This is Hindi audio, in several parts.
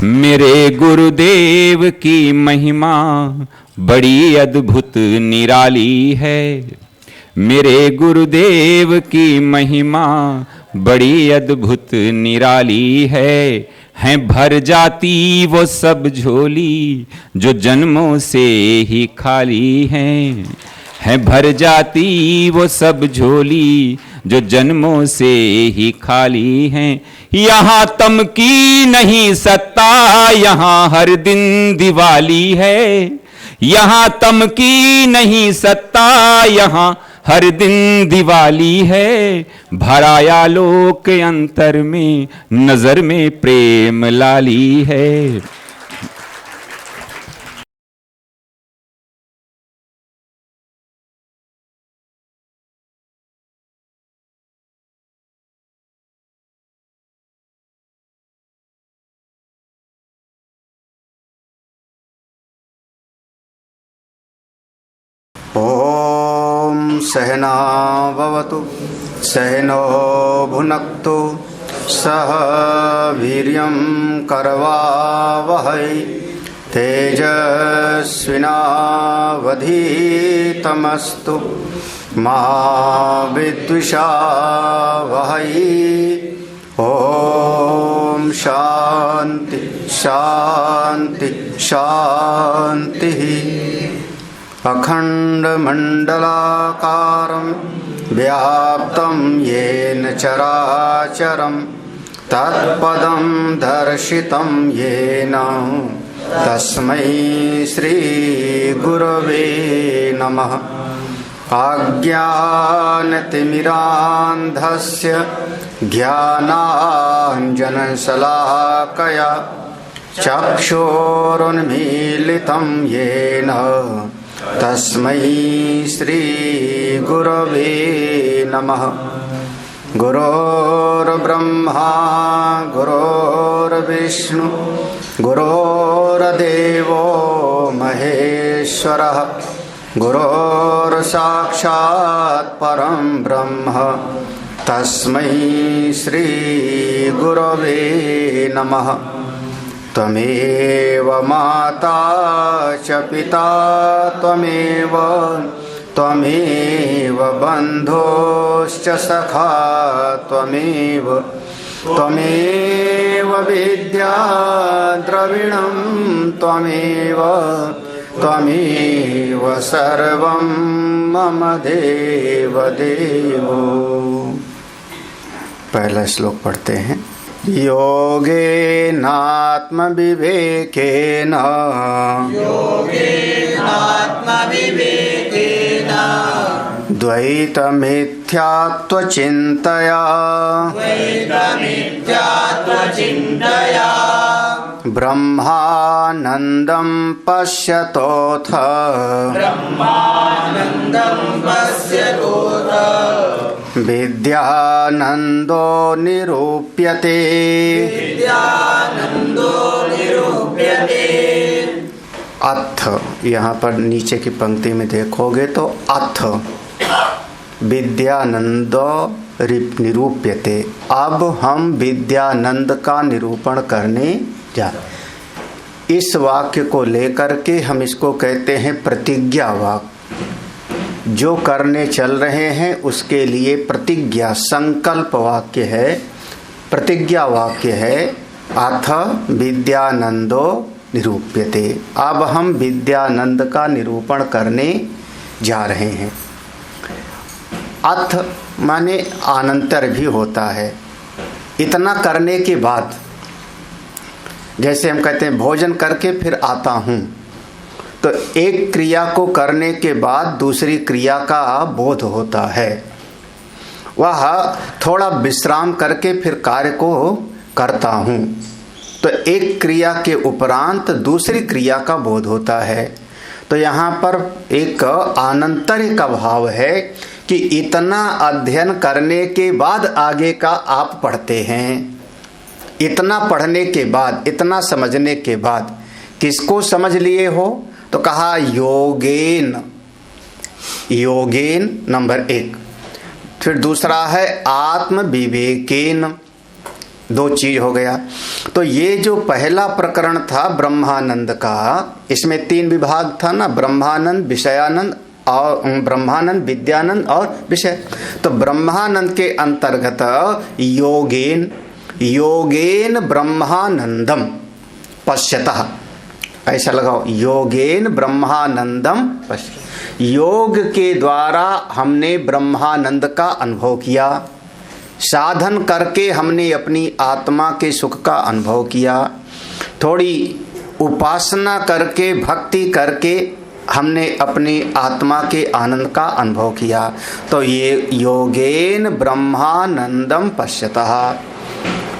मेरे गुरुदेव की महिमा बड़ी अद्भुत निराली है। मेरे गुरुदेव की महिमा बड़ी अद्भुत निराली है भर जाती वो सब झोली जो जन्मों से ही खाली है भर जाती वो सब झोली जो जन्मों से ही खाली हैं। यहाँ तम की नहीं सत्ता, यहाँ हर दिन दिवाली है। यहाँ तम की नहीं सत्ता, यहाँ हर दिन दिवाली है। भराया लोक अंतर में नजर में प्रेम लाली है। ओम सहना भवतु सहनो भुनक्तु सह वीर्यं करवावहै तेजस्विनावधीतमस्तु मा विद्विषावहै। ओम शांति शांति शांति। अखण्डमण्डलाकारं व्याप्तं येन चराचरं तत्पदं दर्शितं येन तस्मै श्रीगुरवे नमः। अज्ञानतिमिरान्धस्य ज्ञानाञ्जनशलाकया चक्षुरुन्मीलितं येन तस्मै श्रीगुरवे नमः। गुरोर्ब्रह्मा गुरोर्विष्णु गुरोर्देवो महेश्वरः गुरोर्साक्षात् परं ब्रह्म तस्मै श्रीगुरवे नमः। त्वमेव माता च पिता त्वमेव बन्धुश्च सखा त्वमेव विद्या द्रविणं त्वमेव सर्वं मम देवदेवो। पहला श्लोक पढ़ते हैं। योगेनात्मविवेकेन द्वैतमिथ्यात्वचिन्तया ब्रह्मानन्दं पश्यतोऽथ विद्यानन्दो निरूप्यते। अथ यहाँ पर नीचे की पंक्ति में देखोगे तो अथ विद्यानंदो निरूप्यते। अब हम विद्यानंद का निरूपण करने जा। इस वाक्य को लेकर के हम इसको कहते हैं प्रतिज्ञा वाक्य। जो करने चल रहे हैं उसके लिए प्रतिज्ञा संकल्प वाक्य है, प्रतिज्ञा वाक्य है। अथ विद्यानंदो निरूप्यते। अब हम विद्यानंद का निरूपण करने जा रहे हैं। अथ माने अनंतर भी होता है। इतना करने के बाद, जैसे हम कहते हैं भोजन करके फिर आता हूँ, तो एक क्रिया को करने के बाद दूसरी क्रिया का बोध होता है। वह थोड़ा विश्राम करके फिर कार्य को करता हूँ, तो एक क्रिया के उपरांत दूसरी क्रिया का बोध होता है। तो यहाँ पर एक आनंतर्य का भाव है कि इतना अध्ययन करने के बाद आगे का आप पढ़ते हैं। इतना पढ़ने के बाद, इतना समझने के बाद किसको समझ लिए हो? तो कहा योगेन, योगेन नंबर 1। फिर दूसरा है आत्म विवेकेन, दो चीज हो गया। तो ये जो पहला प्रकरण था ब्रह्मानंद का, इसमें 3 विभाग था ना, ब्रह्मानंद, विषयानंद और ब्रह्मानंद, विद्यानंद और विषय। तो ब्रह्मानंद के अंतर्गत योगेन ब्रह्मानंदम पश्यतः, ऐसा लगाओ, योगेन ब्रह्मानंदम पश्यतः। योग के द्वारा हमने ब्रह्मानंद का अनुभव किया, साधन करके हमने अपनी आत्मा के सुख का अनुभव किया, थोड़ी उपासना करके भक्ति करके हमने अपनी आत्मा के आनंद का अनुभव किया। तो ये योगेन ब्रह्मानंदम पश्यतः,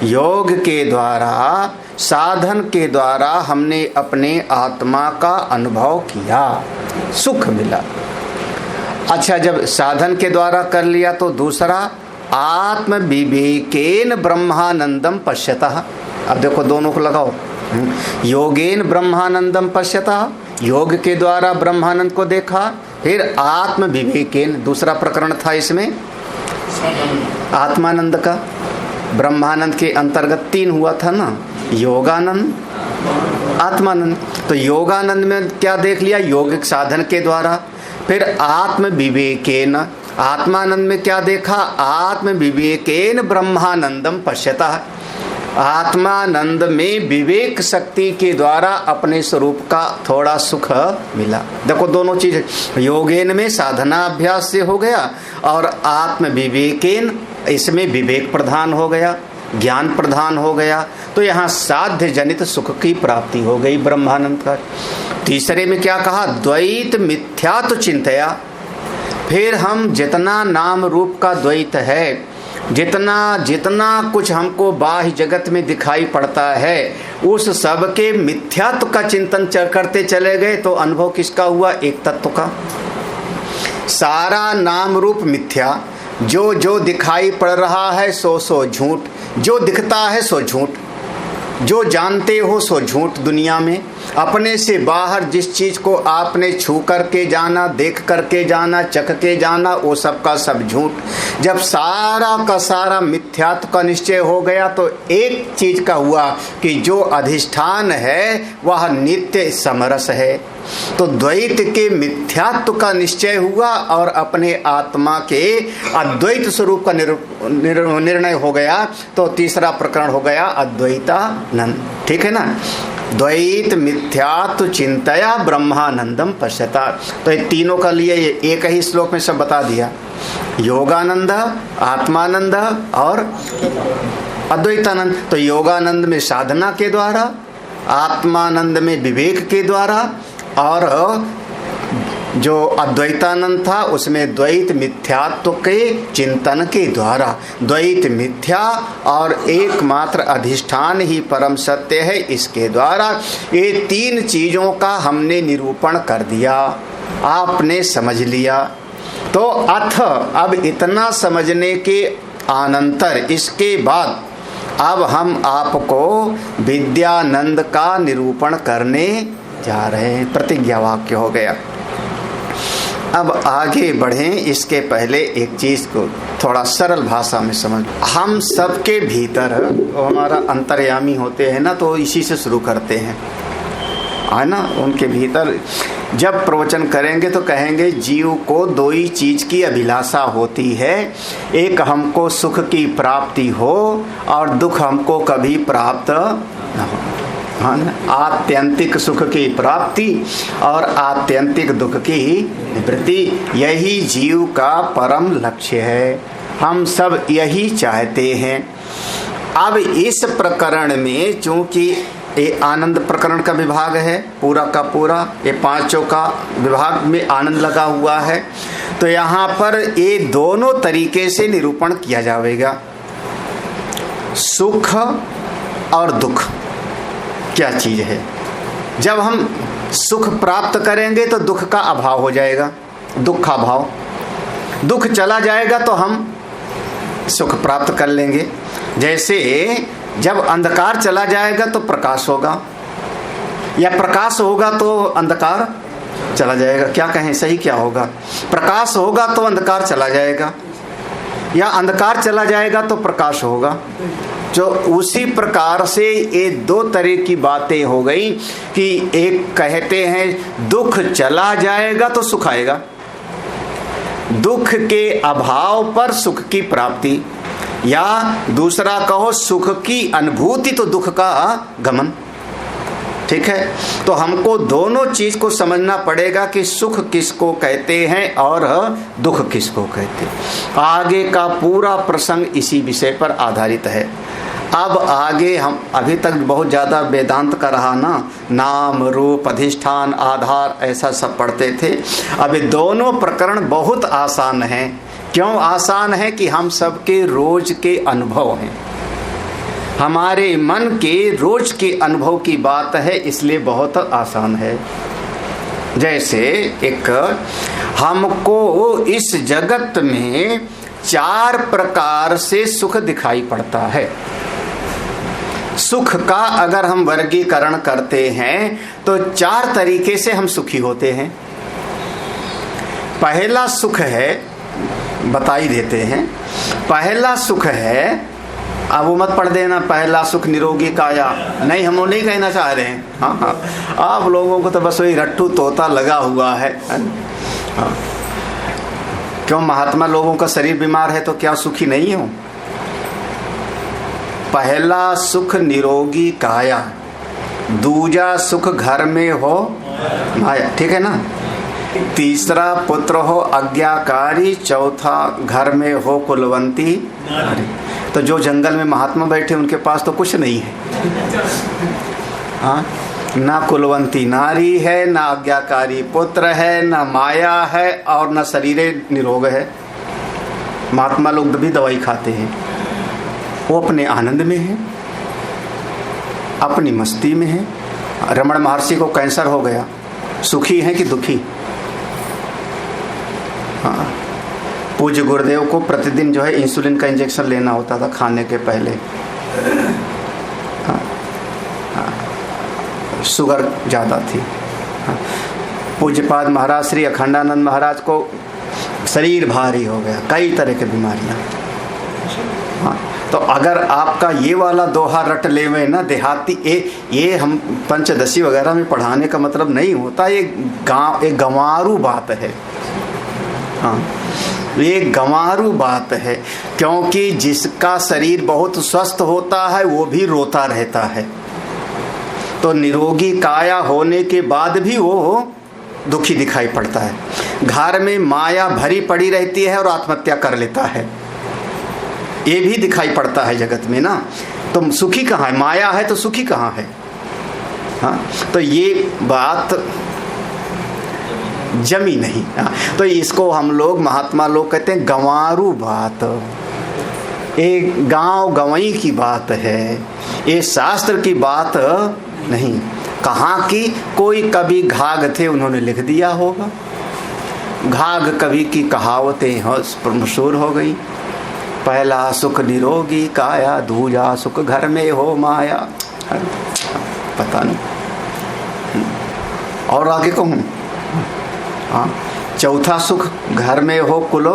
योग के द्वारा, साधन के द्वारा हमने अपने आत्मा का अनुभव किया, सुख मिला। अच्छा, जब साधन के द्वारा कर लिया तो दूसरा आत्म विवेकेन ब्रह्मानंदम पश्यतः। अब देखो दोनों को लगाओ, योगेन ब्रह्मानंदम पश्यतः, योग के द्वारा ब्रह्मानंद को देखा, फिर आत्म विवेकेन, दूसरा प्रकरण था इसमें आत्मानंद का। ब्रह्मानंद के अंतर्गत 3 हुआ था ना, योगानंद, आत्मानंद। तो योगानंद में क्या देख लिया, योगिक साधन के द्वारा। फिर आत्म विवेकेन, आत्मानंद में क्या देखा, आत्म विवेकेन ब्रह्मानंदम पश्यतः, आत्मानंद में विवेक शक्ति के द्वारा अपने स्वरूप का थोड़ा सुख मिला। देखो दोनों चीज, योगेन में साधना अभ्यास से हो गया और आत्म विवेकेन इसमें विवेक प्रधान हो गया, ज्ञान प्रधान हो गया। तो यहाँ साध्य जनित सुख की प्राप्ति हो गई ब्रह्मानंद का। तीसरे में क्या कहा, द्वैत मिथ्या तो चिंतया। फिर हम जितना नाम रूप का द्वैत है, जितना कुछ हमको बाह्य जगत में दिखाई पड़ता है, उस सब के मिथ्यात्व का चिंतन करते चले गए तो अनुभव किसका हुआ, एक तत्व का। सारा नाम रूप मिथ्या, जो दिखाई पड़ रहा है सो झूठ, जो दिखता है सो झूठ, जो जानते हो सो झूठ। दुनिया में अपने से बाहर जिस चीज को आपने छू करके जाना, देख करके जाना, चख के जाना, वो सब का सब झूठ। जब सारा का सारा मिथ्यात्व का निश्चय हो गया तो एक चीज का हुआ कि जो अधिष्ठान है वह नित्य समरस है। तो द्वैत के मिथ्यात्व का निश्चय हुआ और अपने आत्मा के अद्वैत स्वरूप का निर्णय हो गया। तो तीसरा प्रकरण हो गया अद्वैतानंद। ठीक है ना, द्वैत मिथ्यात्व चिंतया ब्रह्मानंदम पश्यता। तो ये तीनों का लिए एक ही श्लोक में सब बता दिया, योगानंद, आत्मानंद और अद्वैतानंद। तो योगानंद में साधना के द्वारा, आत्मानंद में विवेक के द्वारा, और जो अद्वैतानंद था उसमें द्वैत मिथ्यात्व के चिंतन के द्वारा। द्वैत मिथ्या और एकमात्र अधिष्ठान ही परम सत्य है, इसके द्वारा ये 3 चीजों का हमने निरूपण कर दिया, आपने समझ लिया। तो अथ अब इतना समझने के अनंतर, इसके बाद अब हम आपको विद्यानंद का निरूपण करने जा रहे हैं। प्रतिज्ञा वाक्य हो गया। अब आगे बढ़ें, इसके पहले एक चीज को थोड़ा सरल भाषा में समझ। हम सबके भीतर, हमारा अंतर्यामी होते हैं ना, तो इसी से शुरू करते हैं, है ना। उनके भीतर जब प्रवचन करेंगे तो कहेंगे जीव को 2 ही चीज की अभिलाषा होती है, एक हमको सुख की प्राप्ति हो और दुख हमको कभी प्राप्त न हो। आत्यंतिक सुख की प्राप्ति और आत्यंतिक दुख की निवृत्ति, यही जीव का परम लक्ष्य है। हम सब यही चाहते हैं। अब इस प्रकरण में चूंकि ये आनंद प्रकरण का विभाग है, पूरा का पूरा ये 5 का विभाग में आनंद लगा हुआ है, तो यहाँ पर ये दोनों तरीके से निरूपण किया जाएगा। सुख और दुख क्या चीज है। जब हम सुख प्राप्त करेंगे तो दुख का अभाव हो जाएगा, दुखाभाव। दुख चला जाएगा तो हम सुख प्राप्त कर लेंगे। जैसे जब अंधकार चला जाएगा तो प्रकाश होगा, या प्रकाश होगा तो अंधकार चला जाएगा। क्या कहें, सही क्या होगा? प्रकाश होगा तो अंधकार चला जाएगा, या अंधकार चला जाएगा तो प्रकाश होगा। जो उसी प्रकार से ये दो तरह की बातें हो गई कि एक कहते हैं दुख चला जाएगा तो सुख आएगा, दुख के अभाव पर सुख की प्राप्ति, या दूसरा कहो सुख की अनुभूति तो दुख का गमन। ठीक है, तो हमको दोनों चीज को समझना पड़ेगा कि सुख किसको कहते हैं और दुख किसको कहते हैं। आगे का पूरा प्रसंग इसी विषय पर आधारित है। अब आगे हम अभी तक बहुत ज़्यादा वेदांत का रहा ना, नाम रूप अधिष्ठान आधार ऐसा सब पढ़ते थे। अब ये दोनों प्रकरण बहुत आसान हैं। क्यों आसान है? कि हम सबके रोज के अनुभव हैं, हमारे मन के रोज के अनुभव की बात है, इसलिए बहुत आसान है। जैसे एक हमको इस जगत में 4 प्रकार से सुख दिखाई पड़ता है। सुख का अगर हम वर्गीकरण करते हैं तो 4 तरीके से हम सुखी होते हैं। पहला सुख है, बता ही देते हैं, पहला सुख है, अब वो मत पढ़ देना, पहला सुख निरोगी काया, नहीं हम वो नहीं कहना चाह रहे हैं। हाँ हाँ, आप लोगों को तो बस वही रट्टू तोता लगा हुआ है। हाँ, क्यों महात्मा लोगों का शरीर बीमार है तो क्या सुखी नहीं हो? पहला सुख निरोगी काया, दूजा सुख घर में हो माया, ठीक है ना, तीसरा पुत्र हो आज्ञाकारी, चौथा घर में हो कुलवंती नारी। तो जो जंगल में महात्मा बैठे उनके पास तो कुछ नहीं है। हाँ, ना कुलवंती नारी है, ना आज्ञाकारी पुत्र है, ना माया है और ना शरीर निरोग है। महात्मा लोग भी दवाई खाते हैं, वो अपने आनंद में है, अपनी मस्ती में है। रमण महर्षि को कैंसर हो गया, सुखी है कि दुखी? हाँ, पूज्य गुरुदेव को प्रतिदिन जो है इंसुलिन का इंजेक्शन लेना होता था खाने के पहले। हाँ, हाँ, शुगर ज़्यादा थी। हाँ, पूज्यपाद महाराज श्री अखंडानंद महाराज को शरीर भारी हो गया, कई तरह की बीमारियाँ। हाँ, तो अगर आपका ये वाला दोहा रट ले में ना देहाती, ये हम पंचदशी वगैरह में पढ़ाने का मतलब नहीं होता, ये गंवारू बात है। हाँ, ये गंवारू बात है, क्योंकि जिसका शरीर बहुत स्वस्थ होता है वो भी रोता रहता है, तो निरोगी काया होने के बाद भी वो दुखी दिखाई पड़ता है। घर में माया भरी पड़ी रहती है और आत्महत्या कर लेता है, ये भी दिखाई पड़ता है जगत में ना। तो सुखी कहाँ है? माया है तो सुखी कहाँ है? हाँ, तो ये बात जमी नहीं। हाँ, तो इसको हम लोग महात्मा लोग कहते हैं गंवारू बात, एक गांव गंवई की बात है, ये शास्त्र की बात नहीं। कहाँ की? कोई कभी घाघ थे, उन्होंने लिख दिया होगा। घाघ कवि की कहावतें मशहूर हो गई। पहला सुख निरोगी काया, दूजा सुख घर में हो माया। पता नहीं और आगे कहूँ। हाँ, चौथा सुख घर में हो कुलो।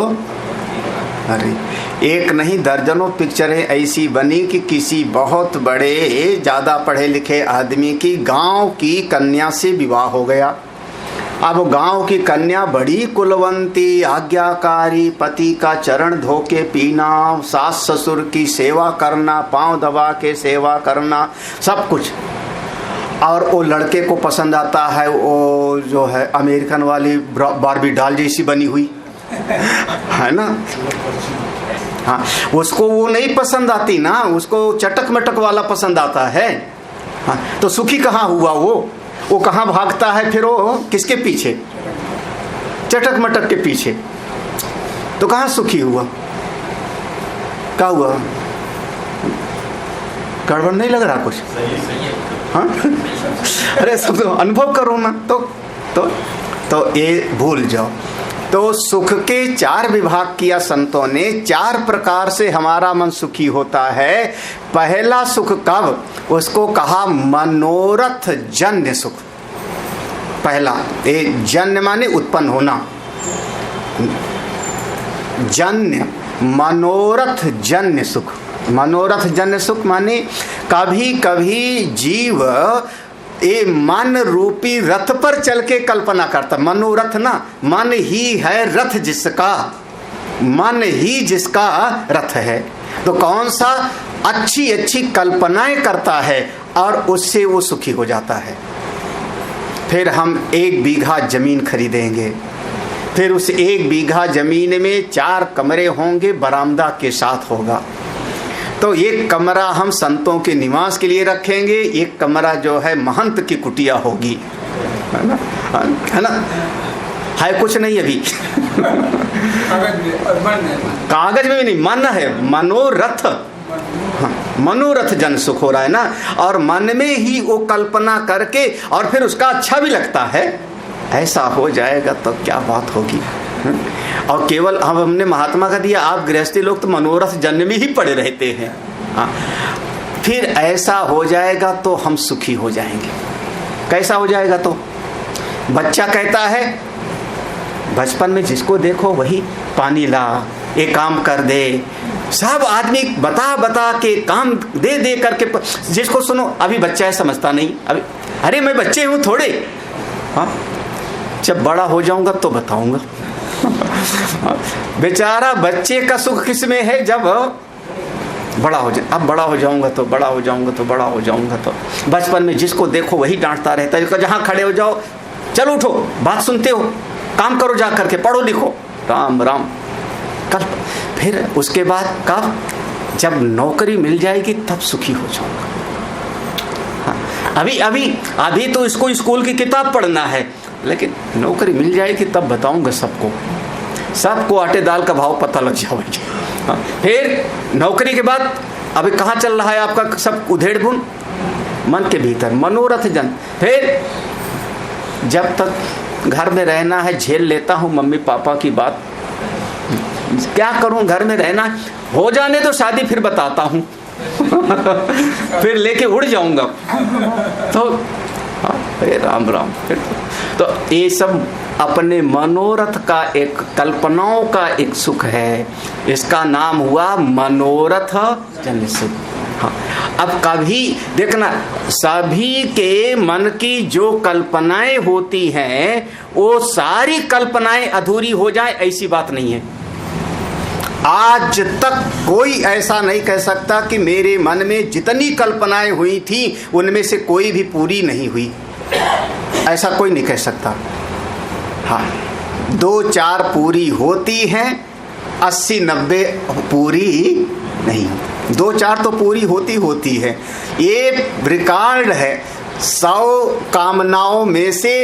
अरे एक नहीं दर्जनों पिक्चरें ऐसी बनी कि किसी बहुत बड़े ज़्यादा पढ़े लिखे आदमी की गांव की कन्या से विवाह हो गया। अब गांव की कन्या बड़ी कुलवंती, आज्ञाकारी, पति का चरण धो के पीना, सास ससुर की सेवा करना, पांव दबा के सेवा करना, सब कुछ। और वो लड़के को पसंद आता है, वो जो है अमेरिकन वाली बार्बी डॉल जैसी बनी हुई है ना। हाँ, उसको वो नहीं पसंद आती ना, उसको चटक मटक वाला पसंद आता है। हाँ, तो सुखी कहाँ हुआ वो कहाँ भागता है फिर? वो किसके पीछे? चटक मटक के पीछे। तो कहाँ सुखी हुआ? क्या हुआ? गड़बड़ नहीं लग रहा कुछ? हाँ, अरे सब तो अनुभव करो ना। तो ये भूल जाओ। तो सुख के 4 विभाग किया संतों ने। 4 प्रकार से हमारा मन सुखी होता है। पहला सुख कब? उसको कहा मनोरथ जन्य सुख। पहला, ये जन्य माने उत्पन्न होना, जन्य मनोरथ जन्य सुख। मनोरथ जन्य सुख माने कभी कभी जीव ये मन रूपी रथ पर चल के कल्पना करता। मनोरथ ना, मन ही है रथ जिसका, मन ही जिसका रथ है। तो कौन सा अच्छी अच्छी कल्पनाएं करता है और उससे वो सुखी हो जाता है। फिर हम 1 बीघा जमीन खरीदेंगे, फिर उस 1 बीघा जमीन में 4 कमरे होंगे, बरामदा के साथ होगा। तो एक कमरा हम संतों के निवास के लिए रखेंगे, एक कमरा जो है महंत की कुटिया होगी, है ना, है ना, है कुछ नहीं अभी कागज में भी नहीं, मन है, मनोरथ। हाँ, मनोरथ जन सुख हो रहा है ना, और मन में ही वो कल्पना करके और फिर उसका अच्छा भी लगता है। ऐसा हो जाएगा तो क्या बात होगी। और केवल हमने महात्मा का दिया, आप गृहस्थी लोग तो मनोरथ जन्म में ही पड़े रहते हैं। हाँ, फिर ऐसा हो जाएगा तो हम सुखी हो जाएंगे। कैसा हो जाएगा? तो बच्चा कहता है बचपन में जिसको देखो वही पानी ला, एक काम कर दे, सब आदमी बता बता के काम दे दे करके, जिसको सुनो अभी बच्चा है समझता नहीं, अभी अरे मैं बच्चे हूँ थोड़े, हाँ जब बड़ा हो जाऊंगा तो बताऊंगा। बेचारा बच्चे का सुख किस में है? जब बड़ा हो जाए, अब बड़ा हो जाऊंगा तो बड़ा हो जाऊंगा तो बड़ा हो जाऊंगा। तो बचपन में जिसको देखो वही डांटता रहता है, जहां खड़े हो जाओ, चलो उठो, बात सुनते हो, काम करो, जा करके पढ़ो लिखो, राम राम। कल फिर उसके बाद कब? जब नौकरी मिल जाएगी तब सुखी हो जाऊंगा। हाँ, अभी अभी अभी तो इसको स्कूल की किताब पढ़ना है, लेकिन नौकरी मिल जाएगी तब बताऊंगा सबको, सबको आटे दाल का भाव पता लग जाएगा। हाँ, फिर नौकरी के बाद अभी कहाँ चल रहा है आपका सब उधेड़ बुन? मन के भीतर मनोरथ जन। फिर जब तक घर में रहना है झेल लेता हूँ मम्मी पापा की बात, क्या करूं, घर में रहना हो जाने तो शादी फिर बताता हूं फिर लेके उड़ जाऊंगा। तो राम राम। फिर तो ये सब अपने मनोरथ का एक, कल्पनाओं का एक सुख है, इसका नाम हुआ मनोरथ जन्य सुख। हाँ, अब कभी देखना, सभी के मन की जो कल्पनाएं होती हैं वो सारी कल्पनाएं अधूरी हो जाए ऐसी बात नहीं है। आज तक कोई ऐसा नहीं कह सकता कि मेरे मन में जितनी कल्पनाएं हुई थी उनमें से कोई भी पूरी नहीं हुई, ऐसा कोई नहीं कह सकता। हाँ, 2-4 पूरी होती हैं, 80-90 पूरी नहीं। 2-4 तो पूरी होती है। ये रिकॉर्ड है, 100 कामनाओं में से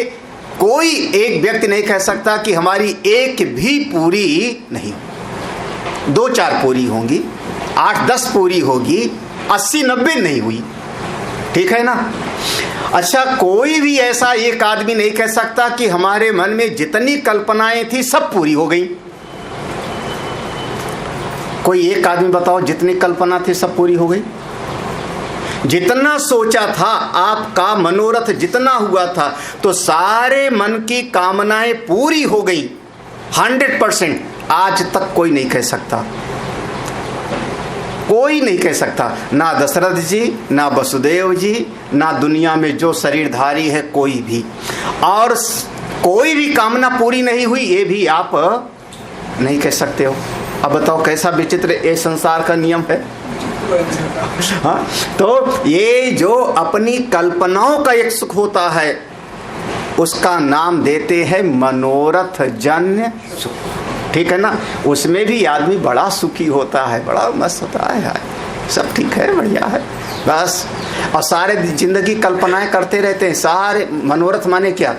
कोई एक व्यक्ति नहीं कह सकता कि हमारी एक भी पूरी नहीं। 2-4 पूरी होंगी, 8-10 पूरी होगी, 80-90 नहीं हुई, ठीक है ना। अच्छा, कोई भी ऐसा एक आदमी नहीं कह सकता कि हमारे मन में जितनी कल्पनाएं थी सब पूरी हो गई। कोई एक आदमी बताओ जितनी कल्पना थी सब पूरी हो गई? जितना सोचा था, आपका मनोरथ जितना हुआ था, तो सारे मन की कामनाएं पूरी हो गई 100%। आज तक कोई नहीं कह सकता, कोई नहीं कह सकता, ना दशरथ जी, ना वसुदेव जी, ना दुनिया में जो शरीरधारी है कोई भी, और कोई भी कामना पूरी नहीं हुई ये भी आप नहीं कह सकते हो। अब बताओ कैसा विचित्र ये संसार का नियम है। हाँ, तो ये जो अपनी कल्पनाओं का एक सुख होता है उसका नाम देते हैं मनोरथ जन्य सुख, ठीक है ना। उसमें भी आदमी बड़ा सुखी होता है, बड़ा मस्त होता है, सब ठीक है, बढ़िया है बस। और सारे जिंदगी कल्पनाएं करते रहते हैं। सारे मनोरथ माने क्या?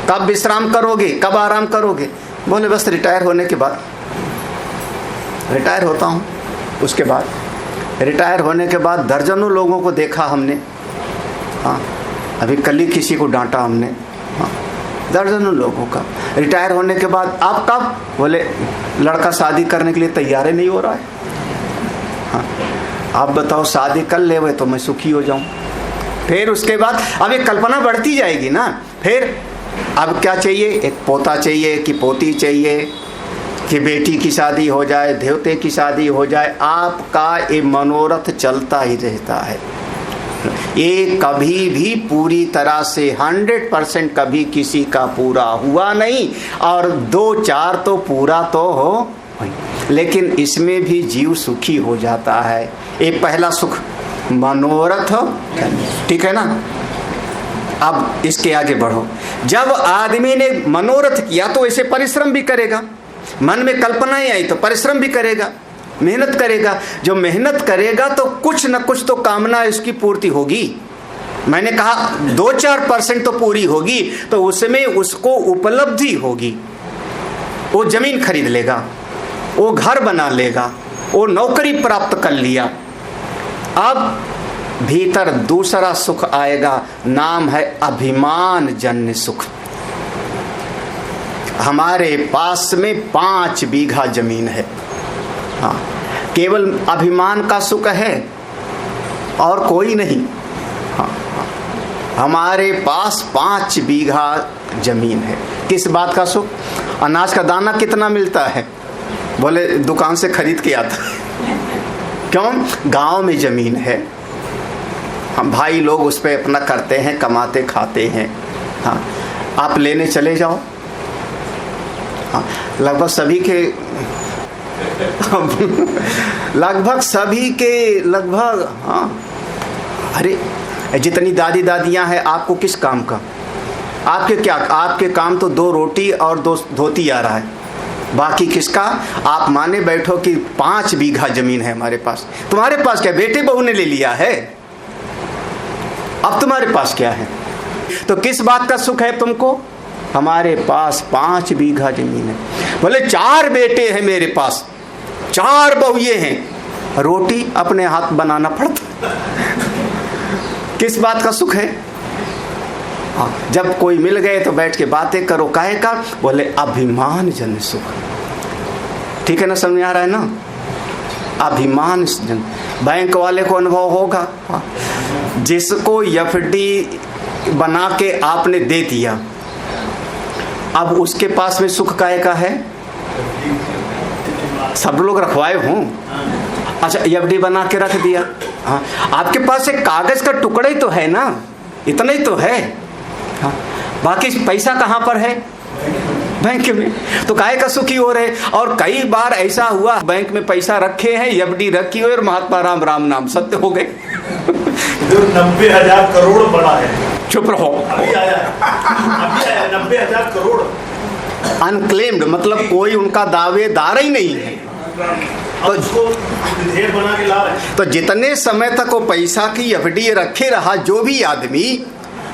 कब विश्राम करोगे, कब आराम करोगे? बोले बस रिटायर होने के बाद। रिटायर होता हूँ, उसके बाद रिटायर होने के बाद दर्जनों लोगों को देखा हमने। हाँ, अभी कल ही किसी को डांटा हमने। हाँ, दर्जनों लोगों का रिटायर होने के बाद आप कब? बोले लड़का शादी करने के लिए तैयार नहीं हो रहा है। हाँ, आप बताओ शादी कर ले हुए तो मैं सुखी हो जाऊं। फिर उसके बाद अब एक कल्पना बढ़ती जाएगी ना। फिर अब क्या चाहिए? एक पोता चाहिए कि पोती चाहिए, कि बेटी की शादी हो जाए, देवते की शादी हो जाए, आपका ये मनोरथ चलता ही रहता है। ये कभी भी पूरी तरह से 100% कभी किसी का पूरा हुआ नहीं, और 2-4 तो पूरा तो हो, लेकिन इसमें भी जीव सुखी हो जाता है। ये पहला सुख मनोरथ, ठीक है ना। अब इसके आगे बढ़ो। जब आदमी ने मनोरथ किया तो ऐसे परिश्रम भी करेगा, मन में कल्पनाएं आई तो परिश्रम भी करेगा, मेहनत करेगा। जो मेहनत करेगा तो कुछ न कुछ तो कामना इसकी पूर्ति होगी। मैंने कहा 2-4% तो पूरी होगी, तो उसमें उसको उपलब्धि होगी। वो जमीन खरीद लेगा, वो घर बना लेगा, वो नौकरी प्राप्त कर लिया। अब भीतर दूसरा सुख आएगा, नाम है अभिमान जन्य सुख। हमारे पास में 5 बीघा जमीन है, हाँ, केवल अभिमान का सुख है और कोई नहीं। हाँ, हमारे पास 5 बीघा जमीन है। किस बात का सुख? अनाज का दाना कितना मिलता है? बोले दुकान से खरीद के आता। क्यों? गांव में जमीन है, हम भाई लोग उस पर अपना करते हैं, कमाते खाते हैं। हाँ, आप लेने चले जाओ, हाँ, लगभग सभी के लगभग हाँ, अरे जितनी दादी दादियां हैं, आपको किस काम का? आपके काम तो 2 रोटी और 2 धोती आ रहा है, बाकी किसका? आप माने बैठो कि 5 बीघा जमीन है हमारे पास। तुम्हारे पास क्या? बेटे बहू ने ले लिया है, अब तुम्हारे पास क्या है? तो किस बात का सुख है तुमको? हमारे पास 5 बीघा जमीन है। बोले 4 बेटे हैं मेरे पास, 4 बहुए हैं, रोटी अपने हाथ बनाना पड़ता। किस बात का सुख है? जब कोई मिल गए तो बैठ के बातें करो, काहे का? बोले अभिमान जन सुख। ठीक है ना, समझ में आ रहा है ना? अभिमान जन। बैंक वाले को अनुभव होगा, जिसको एफडी बना के आपने दे दिया, अब उसके पास में सुख काहे का है? सब लोग रखवाए हों, अच्छा एफडी बना के रख दिया, हाँ, आपके पास एक कागज का टुकड़ा ही तो है ना, इतना ही तो है, हाँ, बाकी पैसा कहाँ पर है? बैंक में। तो काहे का सुखी हो रहे? और कई बार ऐसा हुआ, बैंक में पैसा रखे हैं, एफडी रखी हुई, और महात्मा राम राम नाम सत्य हो गए। जो 90,000 करोड़ बड़ा है, चुप रहो, अभी आया 90,000 करोड़ अनक्लेम्ड, मतलब कोई उनका दावेदार ही नहीं है, तो ढेर बना के ला रहे। तो जितने समय तक वो पैसा की एफडी रखे रहा, जो भी आदमी,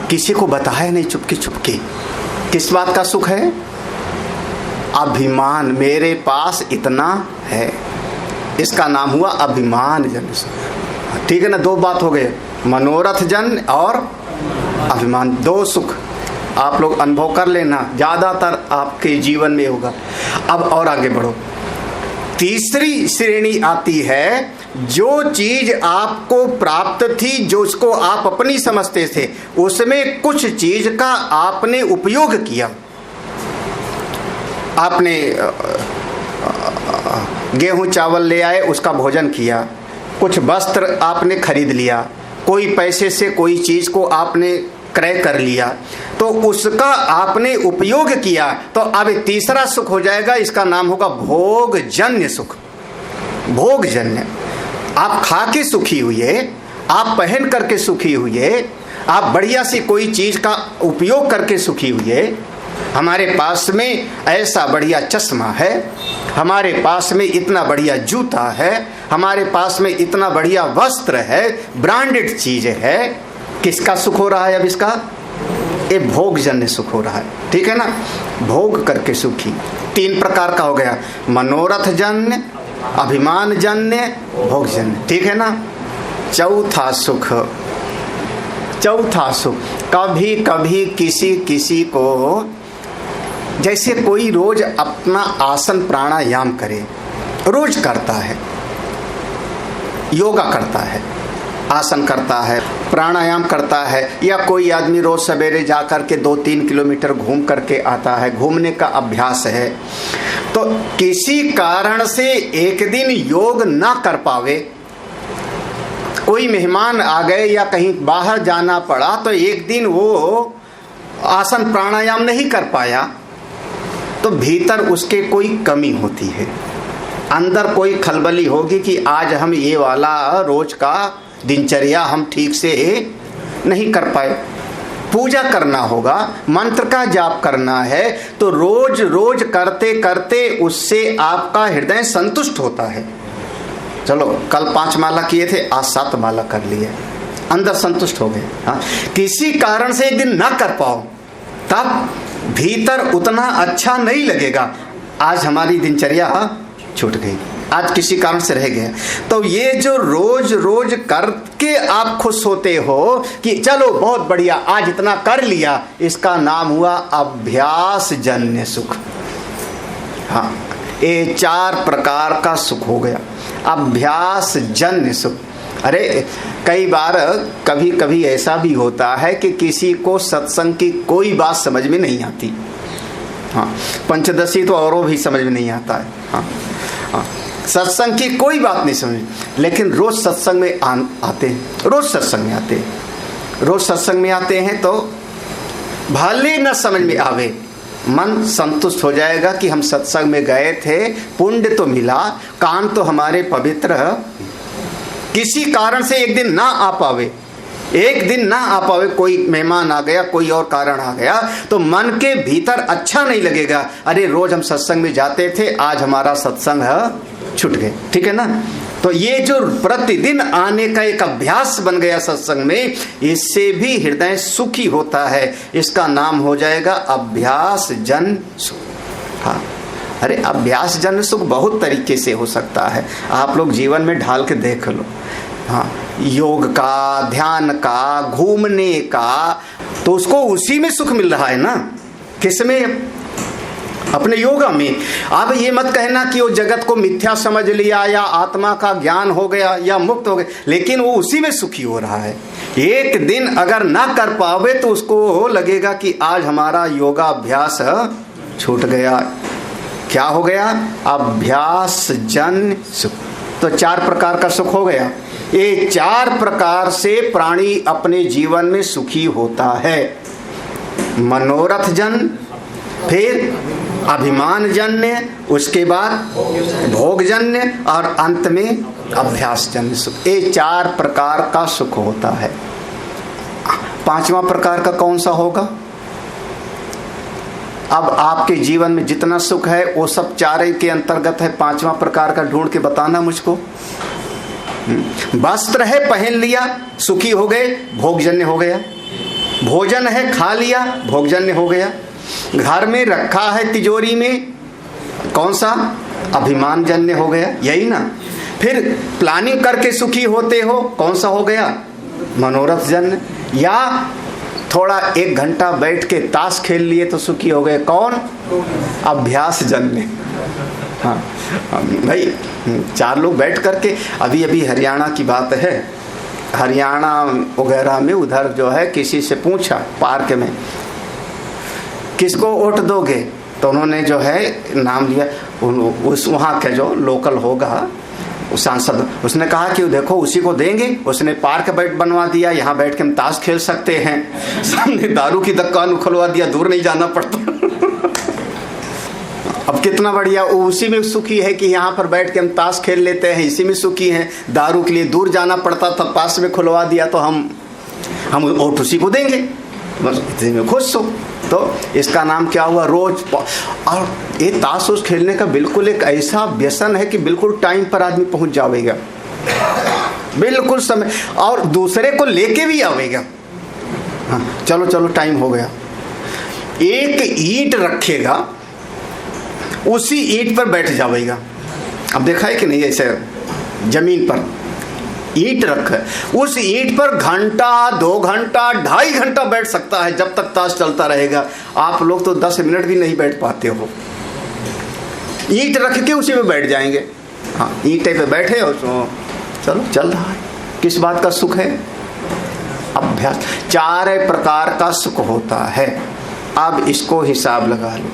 किसी को बताया नहीं, चुपके चुपके। किस बात का सुख है? अभिमान, मेरे पास इतना है, इसका नाम हुआ अभिमान जन सुख। ठीक है ना, 2 बात हो गए, मनोरथ जन और अभिमान। 2 सुख आप लोग अनुभव कर लेना, ज्यादातर आपके जीवन में होगा। अब और आगे बढ़ो। तीसरी श्रेणी आती है, जो चीज आपको प्राप्त थी, जो उसको आप अपनी समझते थे, उसमें कुछ चीज का आपने उपयोग किया। आपने गेहूं चावल ले आए, उसका भोजन किया, कुछ वस्त्र आपने खरीद लिया, कोई पैसे से कोई चीज को आपने क्रय कर लिया, तो उसका आपने उपयोग किया। तो अब तीसरा सुख हो जाएगा, इसका नाम होगा भोगजन्य सुख। भोगजन्य, आप खा के सुखी हुए, आप पहन करके सुखी हुए, आप बढ़िया सी कोई चीज का उपयोग करके सुखी हुए। हमारे पास में ऐसा बढ़िया चश्मा है, हमारे पास में इतना बढ़िया जूता है, हमारे पास में इतना बढ़िया वस्त्र है, ब्रांडेड चीज है। किसका सुख हो रहा है? अब इसका ये भोगजन्य सुख हो रहा है। ठीक है ना, भोग करके सुखी। 3 प्रकार का हो गया, मनोरथ जन्य, अभिमान जन्य, भोगजन्य। ठीक है ना। चौथा सुख, कभी कभी किसी को, जैसे कोई रोज अपना आसन प्राणायाम करे, रोज करता है, योगा करता है, आसन करता है, प्राणायाम करता है, या कोई आदमी रोज सवेरे जा कर के 2-3 किलोमीटर घूम करके आता है, घूमने का अभ्यास है, तो किसी कारण से एक दिन योग ना कर पावे, कोई मेहमान आ गए या कहीं बाहर जाना पड़ा, तो एक दिन वो आसन प्राणायाम नहीं कर पाया, तो भीतर उसके कोई कमी होती है, अंदर कोई खलबली होगी कि आज हम ये वाला रोज का दिनचर्या हम ठीक से नहीं कर पाए। पूजा करना होगा, मंत्र का जाप करना है, तो रोज रोज करते करते उससे आपका हृदय संतुष्ट होता है। चलो कल 5 माला किए थे, आज 7 माला कर लिए, अंदर संतुष्ट हो गए। हाँ, किसी कारण से एक दिन ना कर पाओ, तब भीतर उतना अच्छा नहीं लगेगा, आज हमारी दिनचर्या छूट गई, आज किसी कारण से रह गया। तो ये जो रोज रोज करके आप खुश होते हो कि चलो बहुत बढ़िया आज इतना कर लिया, इसका नाम हुआ अभ्यास जन्य सुख। हाँ, ये 4 प्रकार का सुख हो गया, अभ्यास जन्य सुख। अरे कई बार कभी कभी ऐसा भी होता है कि किसी को सत्संग की कोई बात समझ में नहीं आती। हाँ, पंचदशी तो औरों भी समझ में नहीं आता है। हाँ, हाँ, सत्संग की कोई बात नहीं समझ, लेकिन रोज सत्संग में आते हैं, रोज सत्संग में आते हैं, रोज सत्संग में आते हैं, तो भले न समझ में आवे, मन संतुष्ट हो जाएगा कि हम सत्संग में गए थे, पुण्य तो मिला, कान तो हमारे पवित्र। किसी कारण से एक दिन ना आ पावे, एक दिन ना आ पावे, कोई मेहमान आ गया, कोई और कारण आ गया, तो मन के भीतर अच्छा नहीं लगेगा। अरे रोज हम सत्संग में जाते थे, आज हमारा सत्संग छूट गए। ठीक है ना? तो ये जो प्रतिदिन आने का एक अभ्यास बन गया सत्संग में, इससे भी हृदय सुखी होता है। इसका नाम हो जाएगा अभ्यास जन सुख। हाँ, अरे अभ्यास जन सुख बहुत तरीके से हो सकता है, आप लोग जीवन में ढाल के देख लो। हाँ, योग का, ध्यान का, घूमने का, तो उसको उसी में सुख मिल रहा है ना। किसमें? अपने योगा में। अब ये मत कहना कि वो जगत को मिथ्या समझ लिया या आत्मा का ज्ञान हो गया या मुक्त हो गया, लेकिन वो उसी में सुखी हो रहा है। एक दिन अगर ना कर पावे तो उसको लगेगा कि आज हमारा योगा अभ्यास छूट गया। क्या हो गया? अभ्यास जन सुख। तो 4 प्रकार का सुख हो गया। ये 4 प्रकार से प्राणी अपने जीवन में सुखी होता है। मनोरथ जन, फिर अभिमान जन्य, उसके बाद भोग जन्य, और अंत में अभ्यास जन्य सुख। ये 4 प्रकार का सुख होता है। 5वां प्रकार का कौन सा होगा? अब आपके जीवन में जितना सुख है वो सब 4 के अंतर्गत है। 5वां प्रकार का ढूंढ के बताना मुझको। वस्त्र है, पहन लिया, सुखी हो गए, भोगजन्य हो गया। भोजन है, खा लिया, भोगजन्य हो गया। घर में रखा है तिजोरी में, कौन सा? अभिमान जन्य हो गया, यही ना। फिर प्लानिंग करके सुखी होते हो, कौन सा हो गया? मनोरथ जन्य। या थोड़ा 1 घंटा बैठ के ताश खेल लिए तो सुखी हो गए, कौन? अभ्यास जन्य। हाँ भाई, 4 लोग बैठ करके, अभी हरियाणा की बात है, हरियाणा वगैरह में उधर जो है किसी से पूछा पार्क में, किसको वोट दोगे? तो उन्होंने जो है नाम लिया, उस वहाँ का जो लोकल होगा सांसद, उसने कहा कि देखो उसी को देंगे। उसने पार्क बैठ बनवा दिया, यहाँ बैठ के हम ताश खेल सकते हैं। सामने दारू की दुकान खुलवा दिया, दूर नहीं जाना पड़ता। अब कितना बढ़िया, वो उसी में सुखी है कि यहाँ पर बैठ के हम ताश खेल लेते हैं, इसी में सुखी हैं। दारू के लिए दूर जाना पड़ता था, पास में खुलवा दिया तो हम वोट उसी को देंगे, बस इतने में खुश हो। तो इसका नाम क्या हुआ? रोज। और ये ताश उस खेलने का बिल्कुल एक ऐसा व्यसन है कि बिल्कुल टाइम पर आदमी पहुंच जाएगा, बिल्कुल समय, और दूसरे को लेके भी आवेगा। हाँ, चलो चलो टाइम हो गया। एक ईंट रखेगा, उसी ईंट पर बैठ जाएगा। अब देखा है कि नहीं, ऐसे जमीन पर ईंट रख है, उस ईंट पर घंटा, 2 घंटा, 2.5 घंटा बैठ सकता है, जब तक ताश चलता रहेगा। आप लोग तो 10 मिनट भी नहीं बैठ पाते हो। ईंट रख के उसी में बैठ जाएंगे। हाँ, ईंटे पे बैठे और चलो चल रहा है। किस बात का सुख है? अभ्यास। 4 प्रकार का सुख होता है। अब इसको हिसाब लगा लो।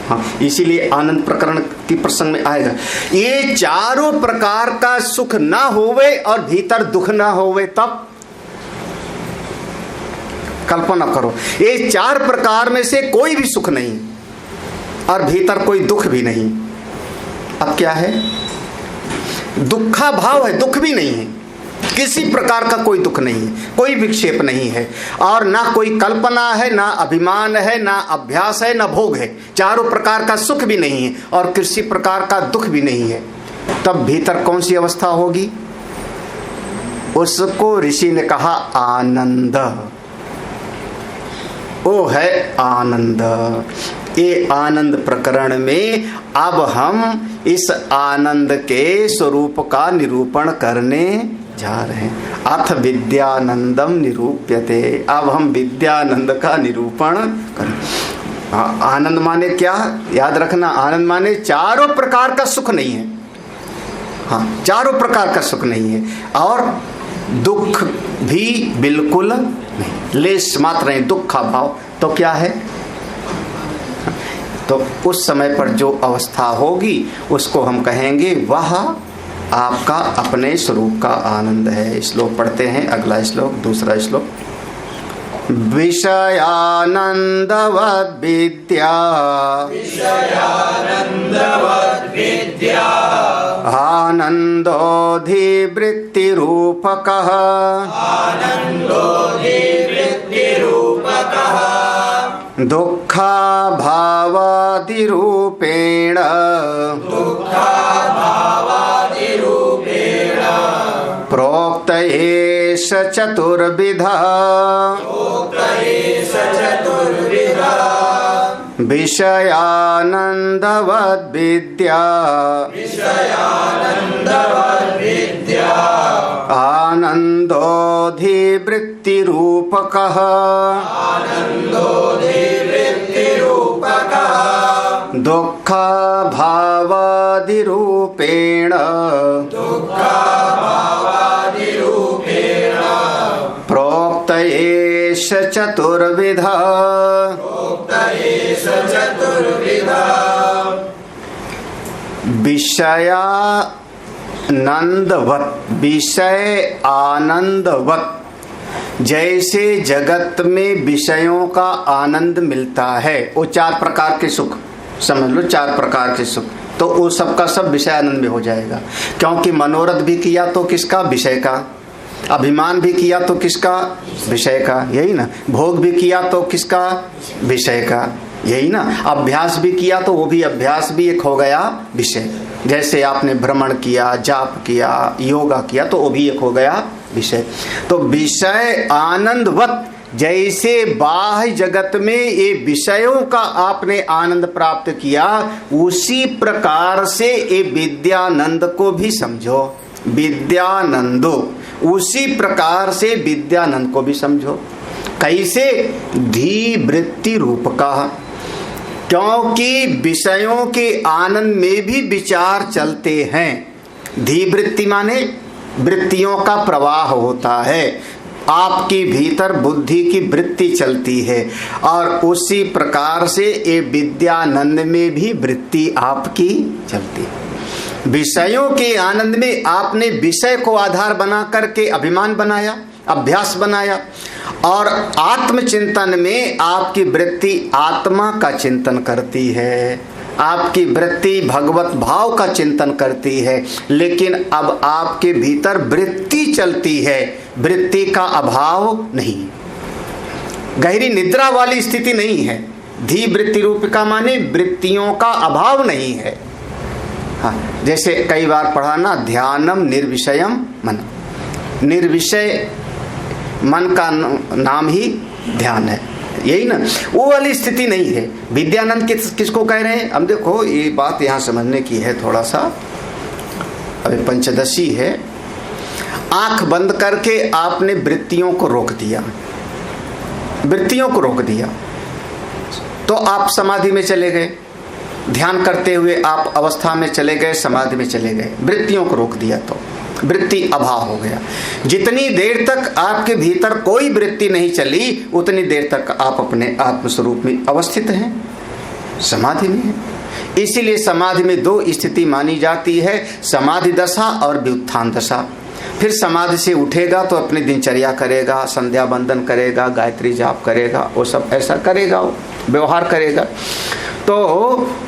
हाँ, इसीलिए आनंद प्रकरण की प्रसंग में आएगा। ये 4 प्रकार का सुख ना होवे और भीतर दुख ना होवे, तब कल्पना करो, ये 4 प्रकार में से कोई भी सुख नहीं और भीतर कोई दुख भी नहीं। अब क्या है? दुखा भाव है, दुख भी नहीं है, किसी प्रकार का कोई दुख नहीं है, कोई विक्षेप नहीं है, और ना कोई कल्पना है, ना अभिमान है, ना अभ्यास है, ना भोग है। 4 प्रकार का सुख भी नहीं है और किसी प्रकार का दुख भी नहीं है। तब भीतर कौन सी अवस्था होगी? उसको ऋषि ने कहा आनंद। वो है आनंद। ये आनंद प्रकरण में अब हम इस आनंद के स्वरूप का निरूपण करने जा रहे हैं। अथ विद्यानंदम निरूप्यते। अब हम विद्यानंद का निरूपण करें। आनंद माने क्या? याद रखना, आनंद माने 4 प्रकार का सुख नहीं है। हाँ, 4 प्रकार का सुख नहीं है और दुख भी बिल्कुल नहीं, लेश मात्र नहीं, दुख का भाव। तो क्या है? तो उस समय पर जो अवस्था होगी उसको हम कहेंगे वह आपका अपने स्वरूप का आनंद है। श्लोक पढ़ते हैं, अगला श्लोक, दूसरा श्लोक। विषयानंदवद् विद्या आनंदोऽधिवृत्तिरूपकः दुःखाभावादिरूपेण प्रोक्त एष चतुर्विधा विषयानंदवद् विद्या आनंदोऽधिवृत्तिरूपकः दुःखाभावादिरूपेण प्रोक्त एष चतुर्विधा विषयानंदवत्। विषय आनंदवत्, जैसे जगत में विषयों का आनंद मिलता है। वो 4 प्रकार के सुख समझ लो, 4 प्रकार के सुख, तो वो सबका सब विषय आनंद में हो जाएगा। क्योंकि मनोरथ भी किया तो किसका? विषय का। अभिमान भी किया तो किसका? विषय का, यही ना। भोग भी किया तो किसका? विषय का, यही ना। अभ्यास भी किया तो वो भी अभ्यास भी एक हो गया विषय। जैसे आपने भ्रमण किया, जाप किया, योगा किया, तो वो भी एक हो गया विषय। तो विषय आनंदवत, जैसे बाह्य जगत में ये विषयों का आपने आनंद प्राप्त किया, उसी प्रकार से ये विद्यानंद को भी समझो। विद्यानंदो, उसी प्रकार से विद्यानंद को भी समझो। कैसे? धीवृत्ति रूप का। क्योंकि विषयों के आनंद में भी विचार चलते हैं। धीवृत्ति माने वृत्तियों का प्रवाह होता है, आपकी भीतर बुद्धि की वृत्ति चलती है, और उसी प्रकार से ये विद्यानंद में भी वृत्ति आपकी चलती है। विषयों के आनंद में आपने विषय को आधार बना करके अभिमान बनाया, अभ्यास बनाया, और आत्मचिंतन में आपकी वृत्ति आत्मा का चिंतन करती है, आपकी वृत्ति भगवत भाव का चिंतन करती है। लेकिन अब आपके भीतर वृत्ति चलती है, वृत्ति का अभाव नहीं, गहरी निद्रा वाली स्थिति नहीं है। धी वृत्ति रूपिका माने वृत्तियों का अभाव नहीं है। हाँ, जैसे कई बार पढ़ा ना, ध्यानम निर्विषयम मन। निर्विषय मन का नाम ही ध्यान है, यही ना। वो वाली स्थिति नहीं है। विद्यानंद किसको कह रहे हैं? अब देखो, ये बात यहाँ समझने की है थोड़ा सा। अभी पंचदशी है, आंख बंद करके आपने वृत्तियों को रोक दिया, वृत्तियों को रोक दिया, तो आप समाधि में चले गए। ध्यान करते हुए आप अवस्था में चले गए, समाधि में चले गए, वृत्तियों को रोक दिया। तो वृत्ति अभाव हो गया। जितनी देर तक आपके भीतर कोई वृत्ति नहीं चली, उतनी देर तक आप अपने आत्मस्वरूप में अवस्थित हैं, समाधि में हैं। इसीलिए समाधि में दो स्थिति मानी जाती है, समाधि दशा और व्युत्थान दशा। फिर समाधि से उठेगा तो अपनी दिनचर्या करेगा, संध्या बंदन करेगा, गायत्री जाप करेगा, वो सब ऐसा करेगा, वो व्यवहार करेगा। तो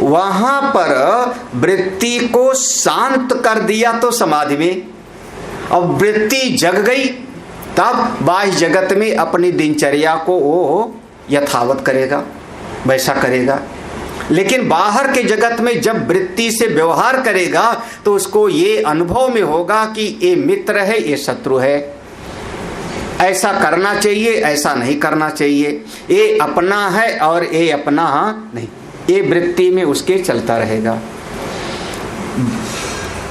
वहां पर वृत्ति को शांत कर दिया तो समाधि में, अब वृत्ति जग गई तब बाह्य जगत में अपनी दिनचर्या को वो यथावत करेगा, वैसा करेगा। लेकिन बाहर के जगत में जब वृत्ति से व्यवहार करेगा तो उसको ये अनुभव में होगा कि ये मित्र है, ये शत्रु है, ऐसा करना चाहिए, ऐसा नहीं करना चाहिए, ये अपना है और ये अपना नहीं, ये वृत्ति में उसके चलता रहेगा।